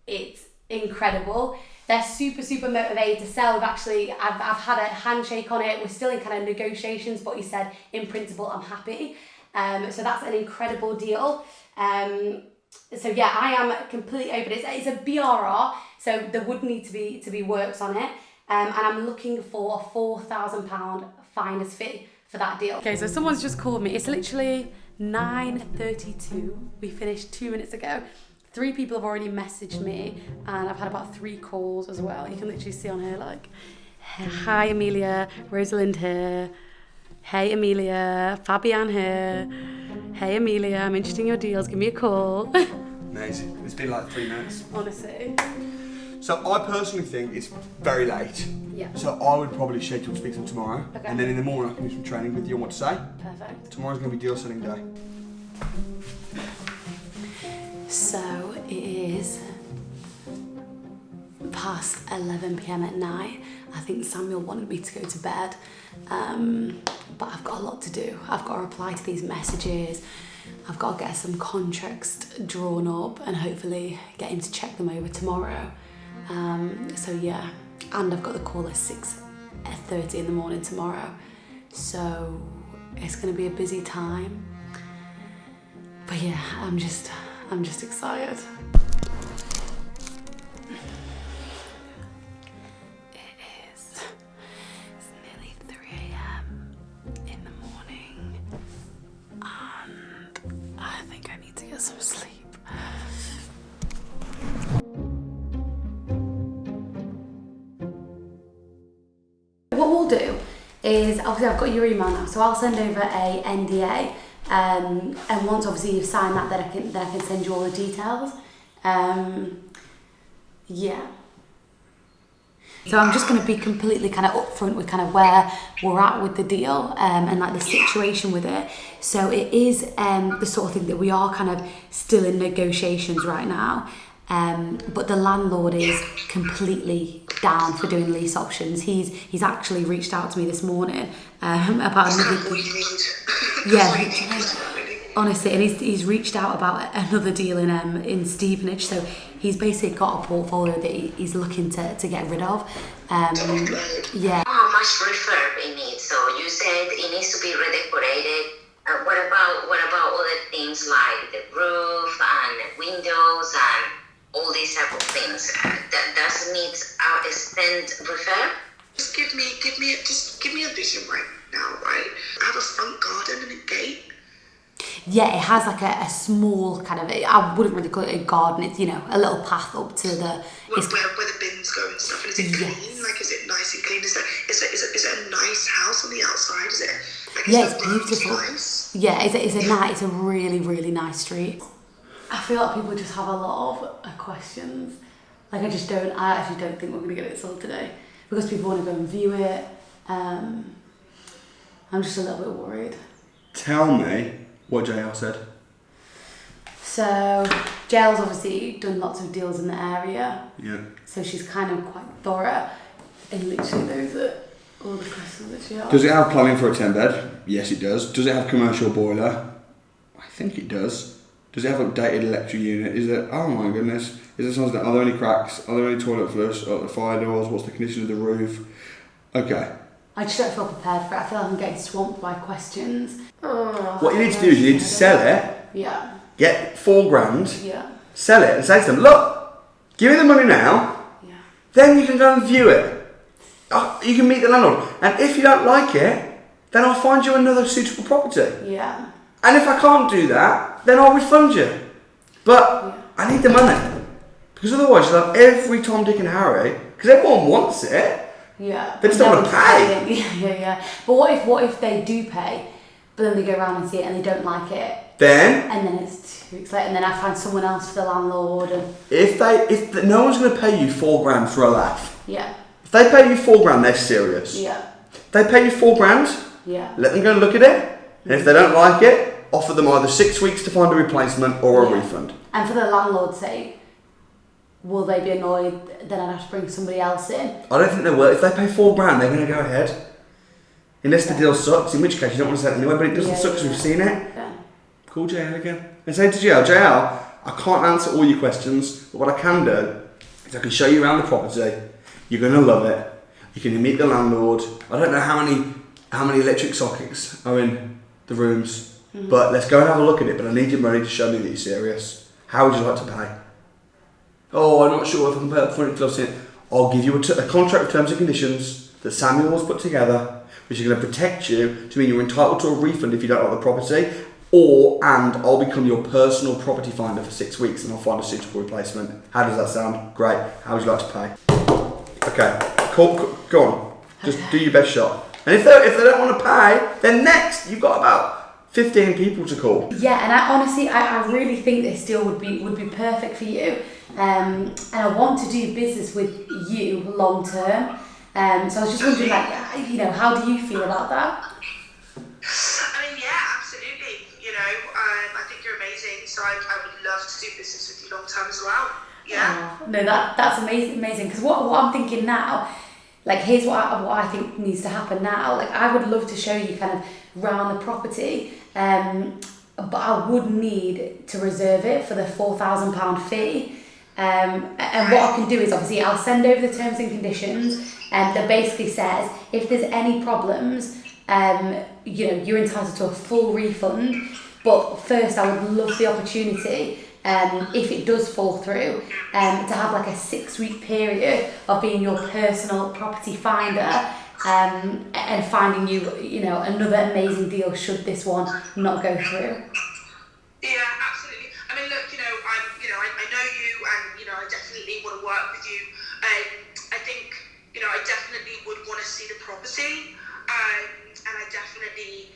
It's incredible. They're super motivated to sell. I've had a handshake on it. We're still in kind of negotiations, but he said in principle I'm happy. So that's an incredible deal. So yeah, I am completely open. It's a BRR, so there would need to be works on it. And I'm looking for a £4,000 finder's fee for that deal. Okay, so someone's just called me. It's literally 9:32. We finished 2 minutes ago. 3 people have already messaged me, and I've had about 3 calls as well. You can literally see on here like, hi Amelia, Rosalind here. Hey Amelia, Fabian here. Hey Amelia, I'm interested in your deals, give me a call.
Amazing. It's been like 3 minutes.
Honestly.
So I personally think it's very late.
Yeah.
So I would probably schedule to speak to them tomorrow.
Okay.
And then in the morning I can do some training with you on what to say.
Perfect.
Tomorrow's going to be deal setting day.
So it is past 11 p.m. at night. I think Samuel wanted me to go to bed, but I've got a lot to do. I've got to reply to these messages. I've got to get some contracts drawn up and hopefully get him to check them over tomorrow. So yeah, and I've got the call at 6:30 in the morning tomorrow. So it's going to be a busy time. But yeah, I'm just excited. It's nearly 3 a.m. in the morning and I think I need to get some sleep. What we'll do is, obviously I've got your email now, so I'll send over a NDA. And once obviously you've signed that, then I can send you all the details. Yeah. So I'm just going to be completely kind of upfront with kind of where we're at with the deal and like the situation with it. So it is the sort of thing that we are kind of still in negotiations right now. But the landlord is completely down for doing lease options. He's actually reached out to me this morning about another. Yeah, honestly, and he's reached out about another deal in Stevenage. So he's basically got a portfolio that he's looking to get rid of. Yeah.
How much refurb it needs? So you said it needs to be redecorated. What about other things like the roof and windows and all these type of things? Does it need our extent refurb?
Just give me a vision right now, right? I have a front garden and a gate.
Yeah, it has like a small kind of, I wouldn't really call it a garden, it's, you know, a little path up to the...
Where the bins go and stuff. And is it clean? Like, is it nice and clean? Is it a nice house on the outside? Is it? Like,
yeah, it's beautiful. Nice? Yeah, it's a really, really nice street. I feel like people just have a lot of questions. Like I actually don't think we're going to get it sold today because people want to go and view it. I'm just a little bit worried.
Tell me what JL said.
So JL's obviously done lots of deals in the area.
Yeah.
So she's kind of quite thorough and literally knows it. All the questions that she asks.
Does it have plumbing for a 10-bed? Yes, it does. Does it have commercial boiler? I think it does. Does it have updated electric unit? Is it? Oh my goodness! Are there any cracks? Are there any toilet flush? Are the fire doors? What's the condition of the roof? Okay.
I just don't feel prepared for it. I feel like I'm getting swamped by questions.
What you need to do is you need to sell it.
Yeah.
Get $4,000.
Yeah.
Sell it and say to them, look, give me the money now.
Yeah.
Then you can go and view it. You can meet the landlord, and if you don't like it, then I'll find you another suitable property.
Yeah.
And if I can't do that, then I'll refund you. But I need the money. Because otherwise you'll have every Tom, Dick and Harry, because everyone wants it.
Yeah.
They just don't want to pay.
Yeah. But what if they do pay, but then they go around and see it and they don't like it?
Then?
And then it's 2 weeks later and then I find someone else for the landlord and...
If no one's going to pay you $4,000 for a laugh.
Yeah.
If they pay you $4,000, they're serious.
Yeah.
If they pay you $4,000,
yeah.
Let them go and look at it. And if they don't like it, offer them either 6 weeks to find a replacement or a refund.
And for the landlord's sake, will they be annoyed then I'd have to bring somebody else in?
I don't think they will. If they pay $4,000, they're going to go ahead. Unless the deal sucks, in which case you don't want to sell it anyway, but it doesn't suck because we've seen it.
Yeah.
Call JL again. And say to JL, I can't answer all your questions, but what I can do is I can show you around the property. You're going to love it. You can meet the landlord. I don't know how many electric sockets are in the rooms. Mm-hmm. But let's go and have a look at it, but I need your money to show me that you're serious. How would you like to pay? Oh, I'm not sure if I can pay up front close in. I'll give you a contract with terms and conditions that Samuel has put together, which is going to protect you to mean you're entitled to a refund if you don't like the property, and I'll become your personal property finder for 6 weeks and I'll find a suitable replacement. How does that sound? Great. How would you like to pay? Okay, go on. Just do your best shot. And if they don't want to pay, then next you've got about 15 people to call.
Yeah, and I really think this deal would be perfect for you. And I want to do business with you long term. So I was just wondering, like, how do you feel about that?
I mean, yeah, absolutely. I think you're amazing. So I would love to do business with you long term as well. Yeah.
No, that's amazing. Because what I'm thinking now, like, here's what I think needs to happen now. Like, I would love to show you kind of round the property, but I would need to reserve it for the £4,000 fee. And what I can do is, obviously, I'll send over the terms and conditions, that basically says if there's any problems, you're entitled to a full refund. But first, I would love the opportunity, if it does fall through, to have like a 6-week period of being your personal property finder, and finding you, another amazing deal should this one not go through.
Yeah, absolutely. I mean, look, I know you, and I definitely want to work with you. I think, I definitely would want to see the property, and I definitely,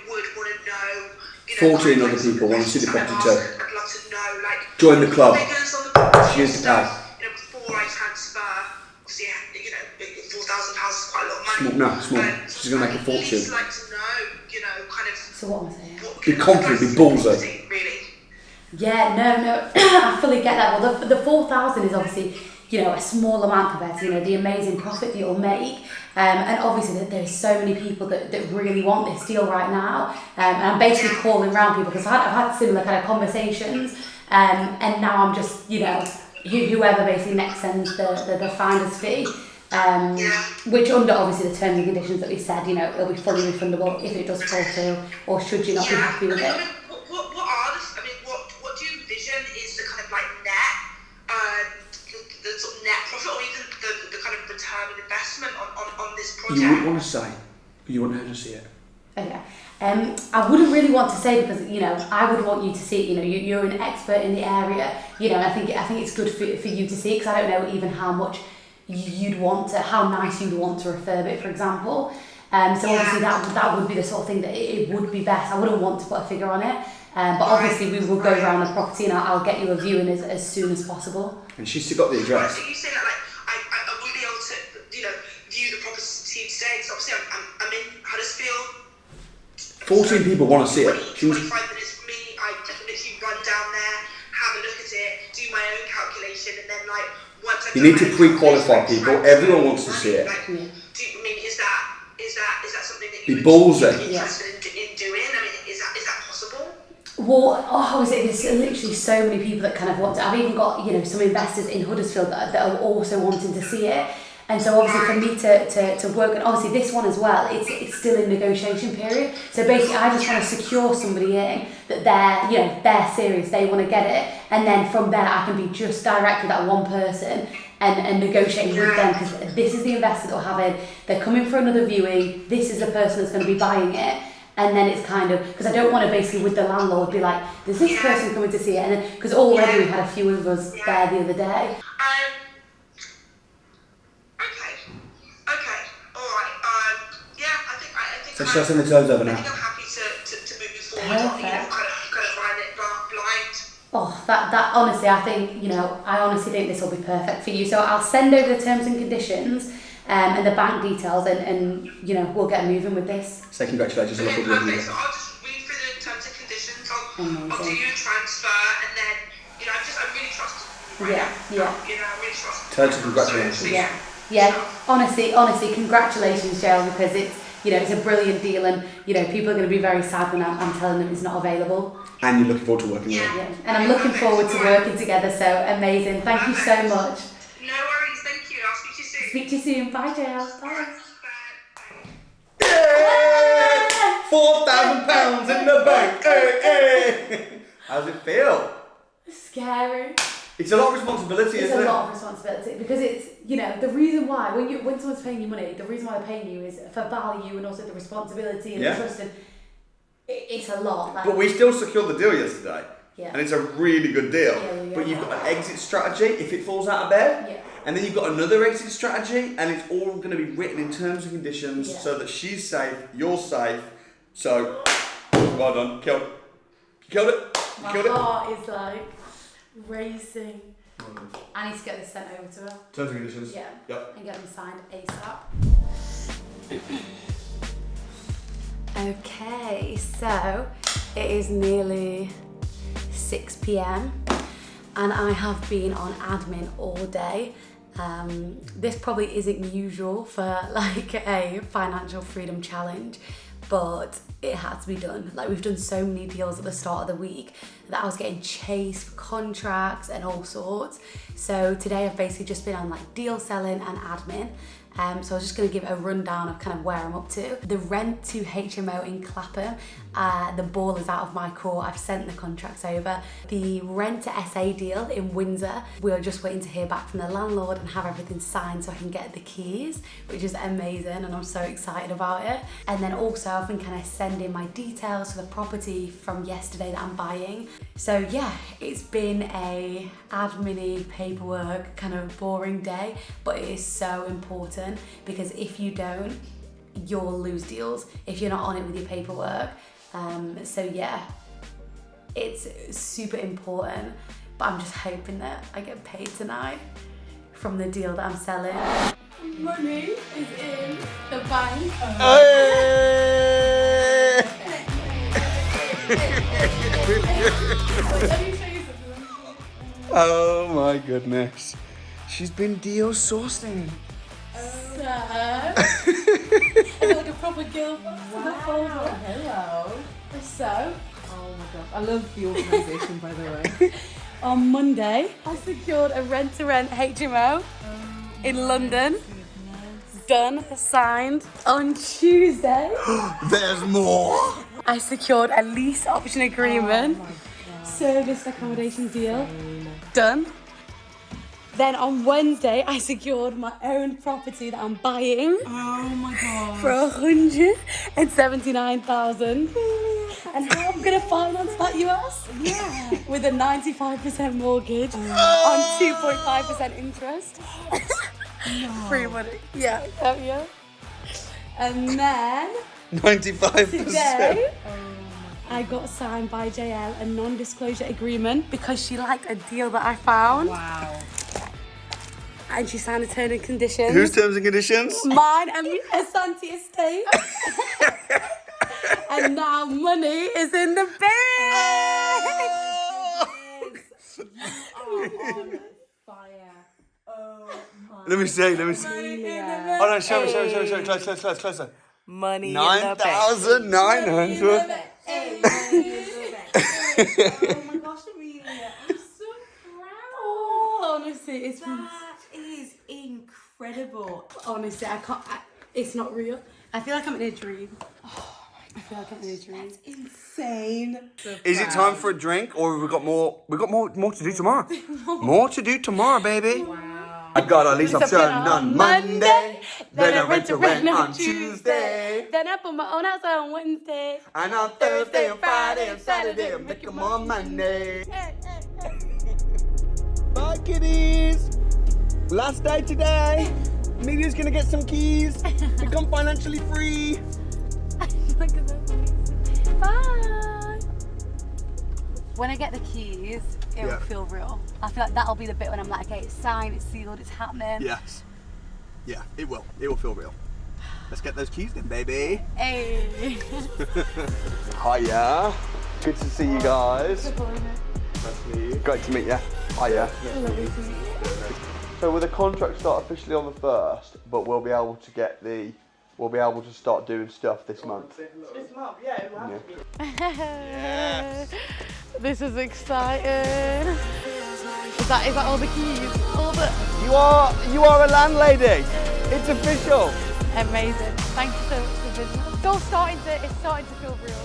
would want to know.
14 other people want to see the property too.
I'd love to know, like,
join the club.
Figures on the property.
She has to pay.
Before I transfer, obviously, £4,000 is quite a lot of money.
Small. She's going to make a fortune.
I'd just like to know, kind of.
So what am I saying?
Be confident, be ballsy.
Really.
Yeah, no, I fully get that. Well, the 4,000 is obviously, a small amount compared to, the amazing profit that you'll make. And obviously there's so many people that really want this deal right now. And I'm basically calling around people because I've had similar kind of conversations. And now I'm just, whoever basically next sends the finder's fee. Which under obviously the terms and conditions that we said, it'll be fully refundable if it does fall through, or should you not be happy with it.
What do you envision is the kind of like the sort of net profit, or even the kind of return on investment on this project?
You wouldn't want to say, you want her to see it.
Okay. I wouldn't really want to say because I would want you to see it. You're an expert in the area. I think it's good for you to see it, because I don't know even how much how nice you'd want to refurb it, for example. So obviously that would be the sort of thing that it would be best. I wouldn't want to put a figure on it, but obviously we will go around the property and I'll get you a viewing as soon as possible.
And she's still got the address.
So you say that I wouldn't be able to view the property today, because obviously I'm in Huddersfield.
14 people want to see it.
25 minutes for me. I can literally run down there, have a look at it, do my own calculation, and then once I
You need to pre-qualify people. Everyone wants to see it.
Is that something that you
Be ballsy.
would be interested in doing? I mean, is that possible?
Well, there's literally so many people that kind of want to. I've even got some investors in Huddersfield that are also wanting to see it. And so obviously for me to work, and obviously this one as well, it's still in negotiation period. So basically I just want to secure somebody in that they're serious, they want to get it, and then from there I can be just direct with that one person and negotiating with them, because this is the investor that we're having, they're coming for another viewing, this is the person that's going to be buying it. And then it's kind of, because I don't want to basically with the landlord be like, there's this person coming to see it, and then because already we had a few of us there the other day.
So shall I send the terms over now?
I think I'm happy to move you forward. Kind of run it blind.
Oh, that honestly, I think, I honestly think this will be perfect for you. So I'll send over the terms and conditions and the bank details, and we'll get moving with this.
Say congratulations.
Okay, perfect. So I'll just read through the terms and conditions. I'll do your transfer, and then, I really trust you. Right?
Yeah.
I really trust you.
Tell her to congratulations.
Yeah. Honestly, congratulations, Gerald, because it's a brilliant deal, and people are going to be very sad when I'm telling them it's not available.
And you're looking forward to working with her.
Yeah. And I'm looking forward to working together, so amazing. Thank you so much.
No worries, thank you. I'll speak to you soon.
Speak to you soon. Bye, Gerald. Bye.
Yay! £4,000 in the bank. Hey. How's it feel?
Scary.
It's a lot of responsibility, isn't it?
It's a lot of responsibility, because it's, the reason why, when someone's paying you money, the reason why they're paying you is for value and also the responsibility and the trust, and it's a lot.
But we still secured the deal yesterday.
Yeah.
And it's a really good deal.
Yeah.
But you've got an exit strategy if it falls out of bed.
Yeah.
And then you've got another exit strategy, and it's all going to be written in terms and conditions so that she's safe, you're safe. So, well done, killed it. Killed it.
My
Killed it.
heart is like racing. I need to get this sent over to her.
Terms and conditions.
Yeah.
Yep.
And get them signed ASAP. Okay, so it is nearly 6 p.m. and I have been on admin all day. This probably isn't usual for like a financial freedom challenge, but it had to be done. Like, we've done so many deals at the start of the week that I was getting chased for contracts and all sorts. So today I've basically just been on like deal selling and admin. So I was just going to give a rundown of kind of where I'm up to. The rent to HMO in Clapham, the ball is out of my court. I've sent the contracts over. The rent to SA deal in Windsor, we're just waiting to hear back from the landlord and have everything signed so I can get the keys, which is amazing and I'm so excited about it. And then also I've been kind of sending my details to the property from yesterday that I'm buying. So yeah, it's been a admin-y, paperwork, kind of boring day, but it is so important because if you don't, you'll lose deals if you're not on it with your paperwork. So yeah, it's super important, but I'm just hoping that I get paid tonight from the deal that I'm selling. Money is in the bank.
Oh my goodness. She's been deal sourcing.
So, I feel like a proper girl.
Wow, hello.
So,
oh my god, I love the organisation by the way.
On Monday, I secured a rent-to-rent HMO in London. Done, signed. On Tuesday,
there's more.
I secured a lease option agreement, service accommodation deal. Done. Then on Wednesday, I secured my own property that I'm buying.
Oh my god.
For 179,000. And how I'm gonna finance that, you ask?
Yeah.
With a 95% mortgage on 2.5% interest.
No.
Free money. Yeah. Yeah. And then
95%.
today, I got signed by JL a non-disclosure agreement because she liked a deal that I found.
Wow.
And she signed a terms and conditions.
Whose terms and conditions?
Mine and Asante Estate. And now money is in the bank.
Fire. Oh my.
Let me see.
Yeah.
Oh no, show me. Closer.
Money
9,900.
Oh my gosh, Amelia, I'm so proud.
Oh, honestly, it's
That is incredible.
honestly, I can't. It's not real. I feel like I'm in a dream. I feel like I'm in a dream.
That's insane. So
Is it time for a drink, or have we got more? We got more to do tomorrow. More to do tomorrow, baby.
Wow.
I got a lease option on Monday, then I rent to rent on
Tuesday,
Tuesday,
then I put my own house on Wednesday,
and on Thursday and Friday and Saturday I'm making more money. Bye, kiddies. Last day today. Amelia's gonna get some keys. Become financially free.
Bye. When I get the keys, it will feel real. I feel like that'll be the bit when I'm like, okay, it's signed, it's sealed, it's happening.
Yes. Yeah, it will. It will feel real. Let's get those keys then, baby.
Hey.
Hiya. Good to see you guys. Nice to meet you. Great to meet you. Hiya. So will the contract start officially on the 1st, but we'll be able to get the, we'll be able to start doing stuff this month.
This month, yeah, it will have to be.
Yes. This is exciting. Is that all the keys? All the.
You are a landlady. It's official.
Amazing. Thank you so much for visiting. It's starting to feel real.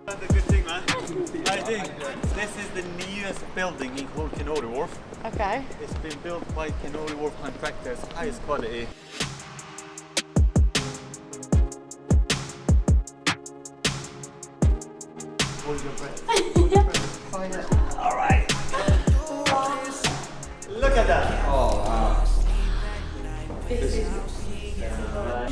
The good thing, man. I think this is the newest building in called Canary Wharf.
Okay.
It's been built by Canary Wharf contractors, highest quality. Hold your breath. All right. Look at that.
Oh wow.
This is you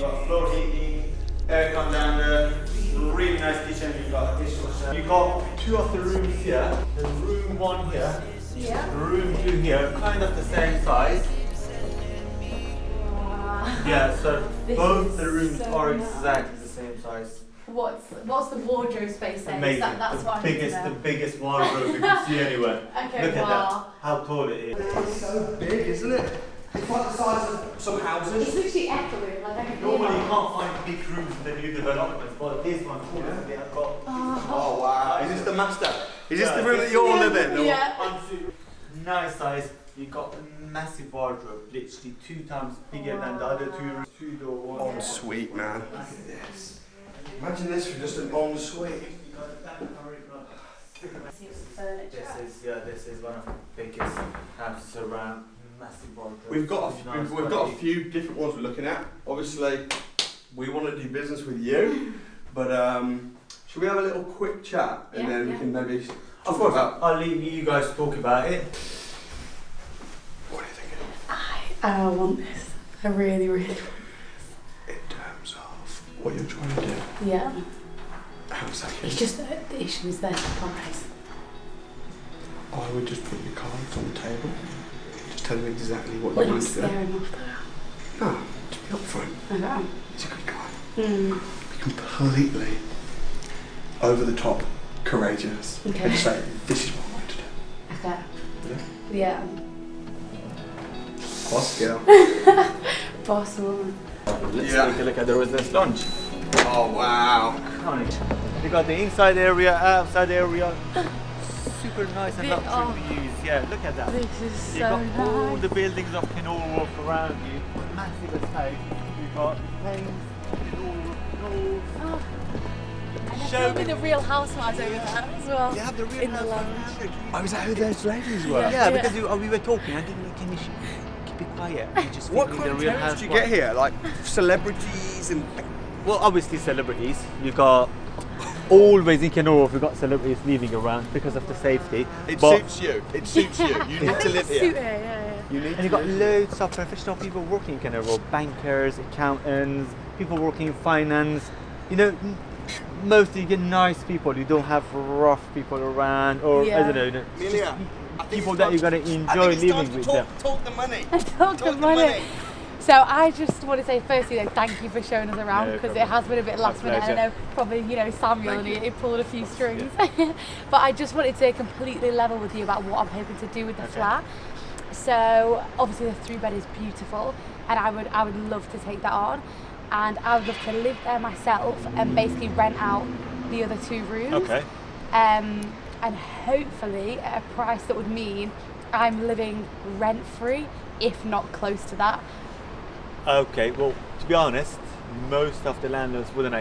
got floor heating, air come down there. Really nice kitchen. You got dishwasher. You got two of the rooms here. The room 1 here.
Yeah.
Room 2 here. Kind of the same size. Yeah. So both the rooms are exactly the same size.
What's the wardrobe space then?
Amazing.
That's what I need to know.
The biggest wardrobe you can see anywhere.
Okay,
Look at
wow.
that. How tall it is.
It's so big, isn't it? It's like the size of some houses.
It's literally echoing. Like I can
Normally you
hear
can't find big rooms in the new developments, but this one, they have got.
Oh wow. Is this the master? Is this the room that you all live in?
Yeah.
Nice size. You got a massive wardrobe, literally 2 times bigger than the other 2 rooms. 2-door one.
Ensuite, man. Look at this. Imagine this for just an ensuite.
This is one of the biggest houses around. Massive wardrobe.
We've got a few different ones we're looking at. Obviously, we want to do business with you, but should we have a little quick chat and then we can maybe
Of course, I'll leave you guys to talk about it.
What are you thinking?
I want this. I really, really want
In terms of what you're trying to do.
Yeah.
How's that?
It's just the issue is their price.
I would just put your cards on the table. Just tell them exactly what
We're
you
not
want to do.
scaring off though.
No, just be upfront.
Okay.
He's a good guy.
Mm.
Be completely over the top, courageous.
Okay.
And just say, this is what I'm going to do.
Okay.
Yeah.
Yeah.
Boss girl.
Boss woman.
Let's take a look at the residence lounge.
Oh wow.
Right. You got the inside area, outside area. Super nice and luxury views. Yeah, look at that.
This is
You
so
got all
nice.
the buildings of Canary Wharf around you. Massive estate. You got lanes,
Oh. Show me the Real Housewives over there as well.
You have the Real
in the lounge.
Oh, is that who those ladies were?
Yeah, because we were talking. I didn't can you keep it quiet. You just
What
give me
kind
the
of
Real
tenants do you
Housewives.
get here? Like celebrities and.
Well, obviously celebrities. You got always in Canary Wharf. You got celebrities leaving around because of the safety.
It
But-
suits you. It suits you. You need to live here. You need
And you got loads of professional people working in Canary Wharf. Bankers, accountants, people working in finance. You know, mostly you get nice people. You don't have rough people around, or I don't know.
Amelia,
People that you're gonna enjoy living with them.
Talk the money.
Talk the money. So I just want to say firstly though, thank you for showing us around
No
because
problem.
it has been a bit last minute.
pleasure.
I know probably Samuel and he pulled a few strings, but I just wanted to completely level with you about what I'm hoping to do with the flat. So obviously the 3-bed is beautiful, and I would love to take that on, and I would love to live there myself and basically rent out the other 2 rooms.
Okay.
And hopefully at a price that would mean I'm living rent free, if not close to that.
Okay, well, to be honest, most of the landlords wouldn't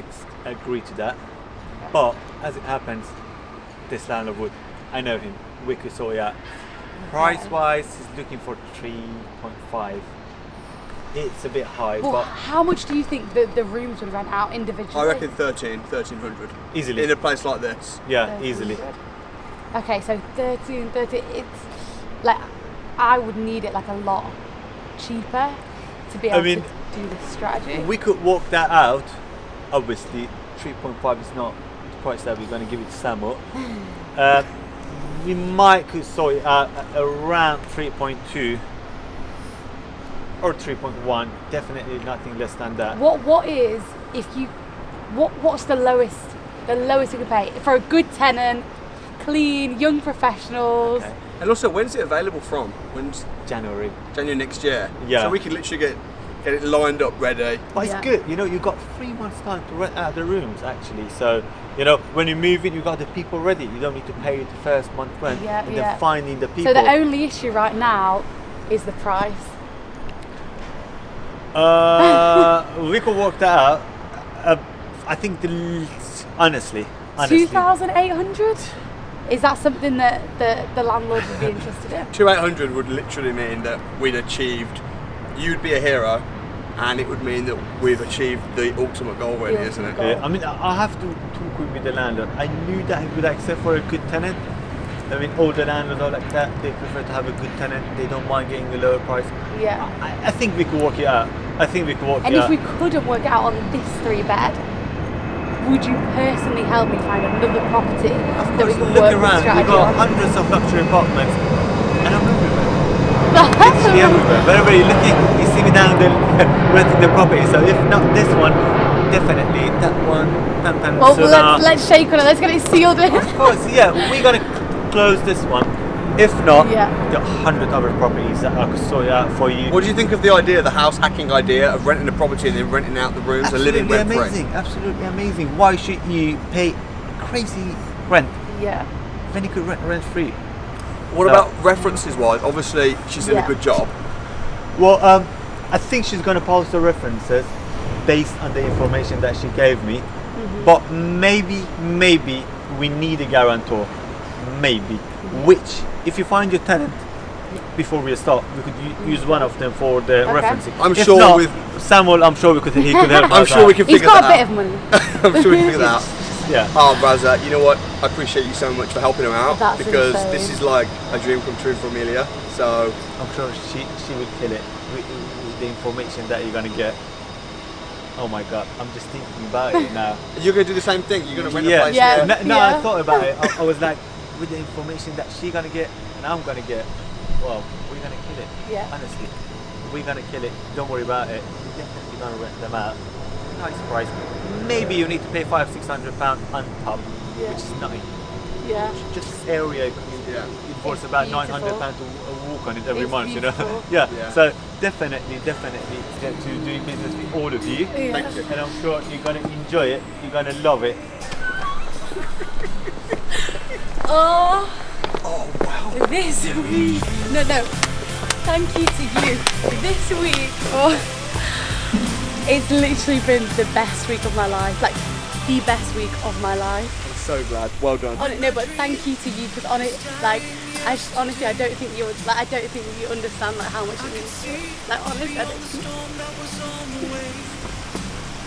agree to that. But as it happens, this landlord would. I know him. We could sort it out. Price-wise, he's looking for 3.5. It's a bit high,
Well,
but
how much do you think the rooms would rent out individually?
I reckon 1300.
Easily.
In a place like this.
yeah, easily.
Okay, so 30, it's like I would need it like a lot cheaper to be able to do this strategy.
We could work that out. Obviously, 3.5 is not the price that we're going to give it to Samuel. We might could sort it out at around 3.2 or 3.1. Definitely nothing less than that.
What is if you what's the lowest you could pay for a good tenant, clean, young professionals?
Okay. And also, when's it available from? When's
January
next year?
Yeah.
So we can literally get it lined up, ready.
But it's good, you've got 3 months time to rent out the rooms actually. So, when you move in, you've got the people ready. You don't need to pay the first month rent and then finding the people.
So the only issue right now is the price.
We could work that out. I think honestly
2,800? Is that something that the landlord would be interested in?
2,800 would literally mean that we'd achieved. You'd be a hero, and it would mean that we've achieved the ultimate goal, really, isn't it?
I mean, I have to talk with the landlord. I knew that he would accept for a good tenant. I mean, all the landlords are like that. They prefer to have a good tenant. They don't mind getting a lower price.
Yeah.
I think we could work it out. I think we could work
And
it
if
out.
we couldn't work it out on this 3-bed, would you personally help me find another property that we can
Look
work
around.
with
We've
strategy
got
on?
hundreds of luxury apartments, and I'm everywhere. Literally everywhere. Wherever you're looking, you see me down the renting the property. So if not this one, definitely that one.
Well, let's shake on it. Let's get it sealed in.
Of course, yeah. We're gonna close this one. If not,
yeah.
there are 100 other properties that I could sort out for you.
What do you think of the idea, the house hacking idea of renting a property and then renting out the rooms and living rent free?
Amazing, absolutely amazing. Why should you pay crazy rent?
Yeah.
Then you could rent free.
What about references wise? Obviously, she's in a good job.
Well, I think she's going to post the references based on the information that she gave me. But maybe we need a guarantor. Maybe. Which, if you find your tenant before we start, we could use one of them for the referencing.
I'm
if
sure
not,
with
Samuel, he could help.
I'm sure we can figure that out.
He's got a bit of money.
I'm sure we can figure that out.
Yeah.
Oh, Raza, you know what? I appreciate you so much for helping her out.
That's
because
insane.
this is like a dream come true for Amelia. So
I'm sure she would kill it with the information that you're gonna get. Oh my god, I'm just thinking about it now.
You're gonna do the same thing. You're gonna rent a place.
No, I thought about it. I was like, with the information that she's gonna get and I'm gonna get, well, we're gonna kill it.
Yeah.
Honestly, we're gonna kill it. Don't worry about it. We're definitely gonna rent them out. Nice price. Maybe you need to pay £500-600 on top, which is nothing.
Yeah.
Just this area, it costs about £900 to walk on it every month, you know. Yeah. So definitely get to do business with all of you.
Thank
you.
And I'm sure you're gonna enjoy it. You're gonna love it.
Oh wow. This week. No. Thank you to you. This week. It's literally been the best week of my life. Like the best week of my life.
I'm so glad. Well done.
No, but thank you to you because honestly, I don't think you would. Like, I don't think you understand like how much it means to me. Like honestly, I don't think.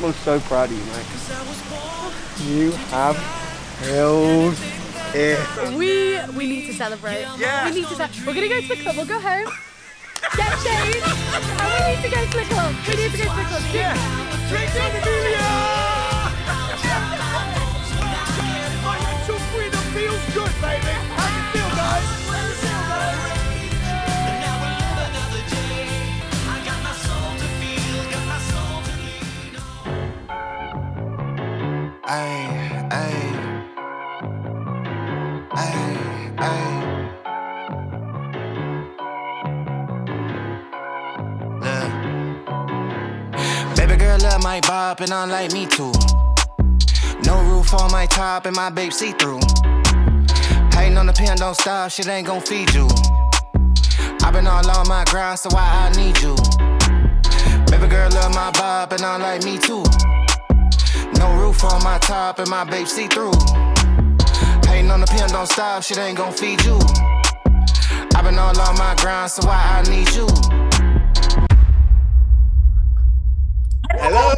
I'm so proud of you, mate. You have held it.
We need to celebrate.
Yeah.
We need to celebrate. We're gonna go to the club. We'll go home. Get changed. And we need to go to the club. We need to go to the club. Yeah.
Drinks on the Financial freedom feels good, baby. How you feel, guys?
Baby girl love my bop and I like me too. No roof on my top and my babe see through. Hating on the pen, don't stop, shit ain't gon' feed you. I've been all on my grind, so why I need you. Baby girl love my bop and I like me too. No roof on my top and my babe see through. Hating on the pen, don't stop, shit ain't gon' feed you. I've been all on my grind, so why I need you.
Hello.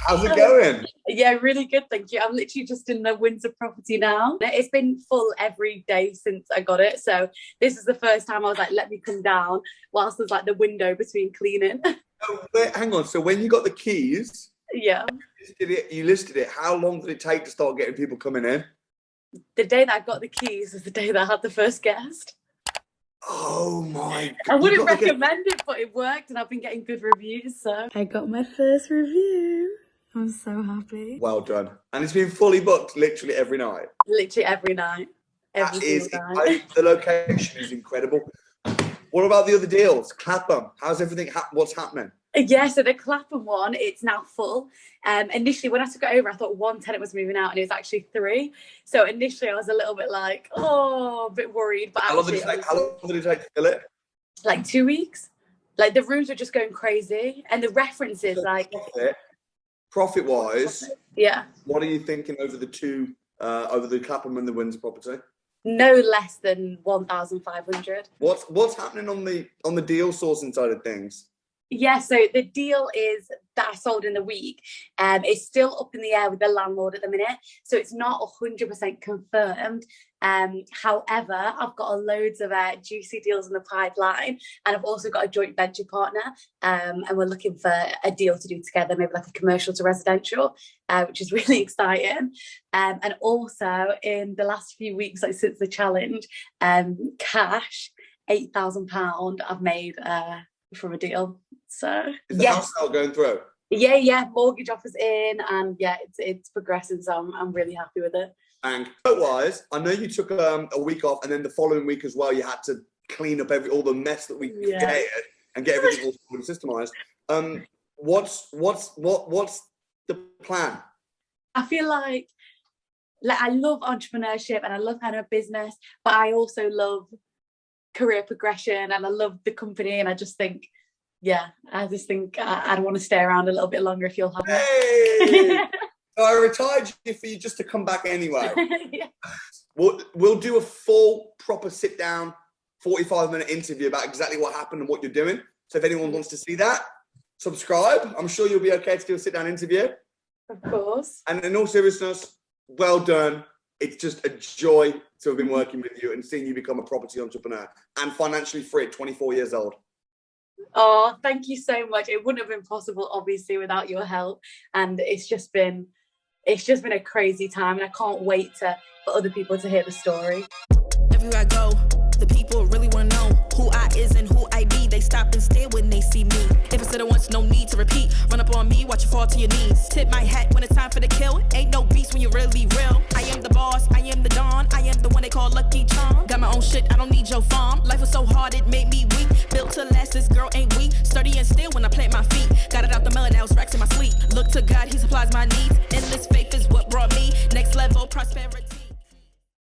How's it going?
Yeah, really good, thank you. I'm literally just in the Windsor property now. It's been full every day since I got it, so this is the first time I was like, let me come down whilst there's like the window between cleaning.
Oh, wait, hang on. So when you got the keys,
Yeah.
you listed it. How long did it take to start getting people coming in?
The day that I got the keys was the day that I had the first guest.
Oh my God.
I wouldn't recommend it, but it worked and I've been getting good reviews, so. I got my first review. I'm so happy.
Well done. And it's been fully booked literally every night.
Literally every night. Every single night.
The location is incredible. What about the other deals? Clapham. How's everything? What's happening?
Yeah, so the Clapham one, it's now full. Initially, when I took it over, I thought one tenant was moving out and it was actually 3. So initially, I was a little bit like, a bit worried. But
How long did it take to fill it?
Like 2 weeks. Like the rooms were just going crazy. And the references, like...
Profit-wise,
yeah.
What are you thinking over the two, over the Clapham and the Windsor property?
No less than 1,500.
What's happening on the deal sourcing side of things?
Yeah, so the deal is that I sold in the week. It's still up in the air with the landlord at the minute, so it's not 100% confirmed. However, I've got loads of juicy deals in the pipeline, and I've also got a joint venture partner, and we're looking for a deal to do together, maybe like a commercial to residential, which is really exciting. And also in the last few weeks, like since the challenge, cash, £8,000 I've made from a deal. So
is the house sale going through?
Yeah, mortgage offers in, and yeah, it's progressing, so I'm really happy with it.
And wise, I know you took a week off, and then the following week as well, you had to clean up all the mess that we created and get everything all systemized. What's the plan?
I feel like I love entrepreneurship and I love having a business, but I also love career progression and I love the company, and I just think I'd want to stay around a little bit longer if you'll have
it. So I retired you for you just to come back anyway.
Yeah.
We'll do a full, proper sit-down, 45-minute interview about exactly what happened and what you're doing. So if anyone wants to see that, subscribe. I'm sure you'll be okay to do a sit-down interview.
Of course.
And in all seriousness, well done. It's just a joy to have been working with you and seeing you become a property entrepreneur and financially free at 24 years old.
Oh, thank you so much. It wouldn't have been possible, obviously, without your help. And it's just been a crazy time, and I can't wait for other people to hear the story.
Everywhere I go, the people really want to know who I is and who I be. They stop and stare when they see me. If I said it once, no need to repeat. Run up on me, watch you fall to your knees. Tip my hat when it's time for the kill. Ain't no beast when you're really real. I am the boss, I am the Don. I am the one they call Lucky Charm. Got my own shit, I don't need your farm. Life was so hard, it made me weak. Built to last, this girl ain't weak. Sturdy and still when I plant my feet. Got it out the mud, now it's racks in my sleep. Look to God, he supplies my needs. Endless faith is what brought me next level prosperity.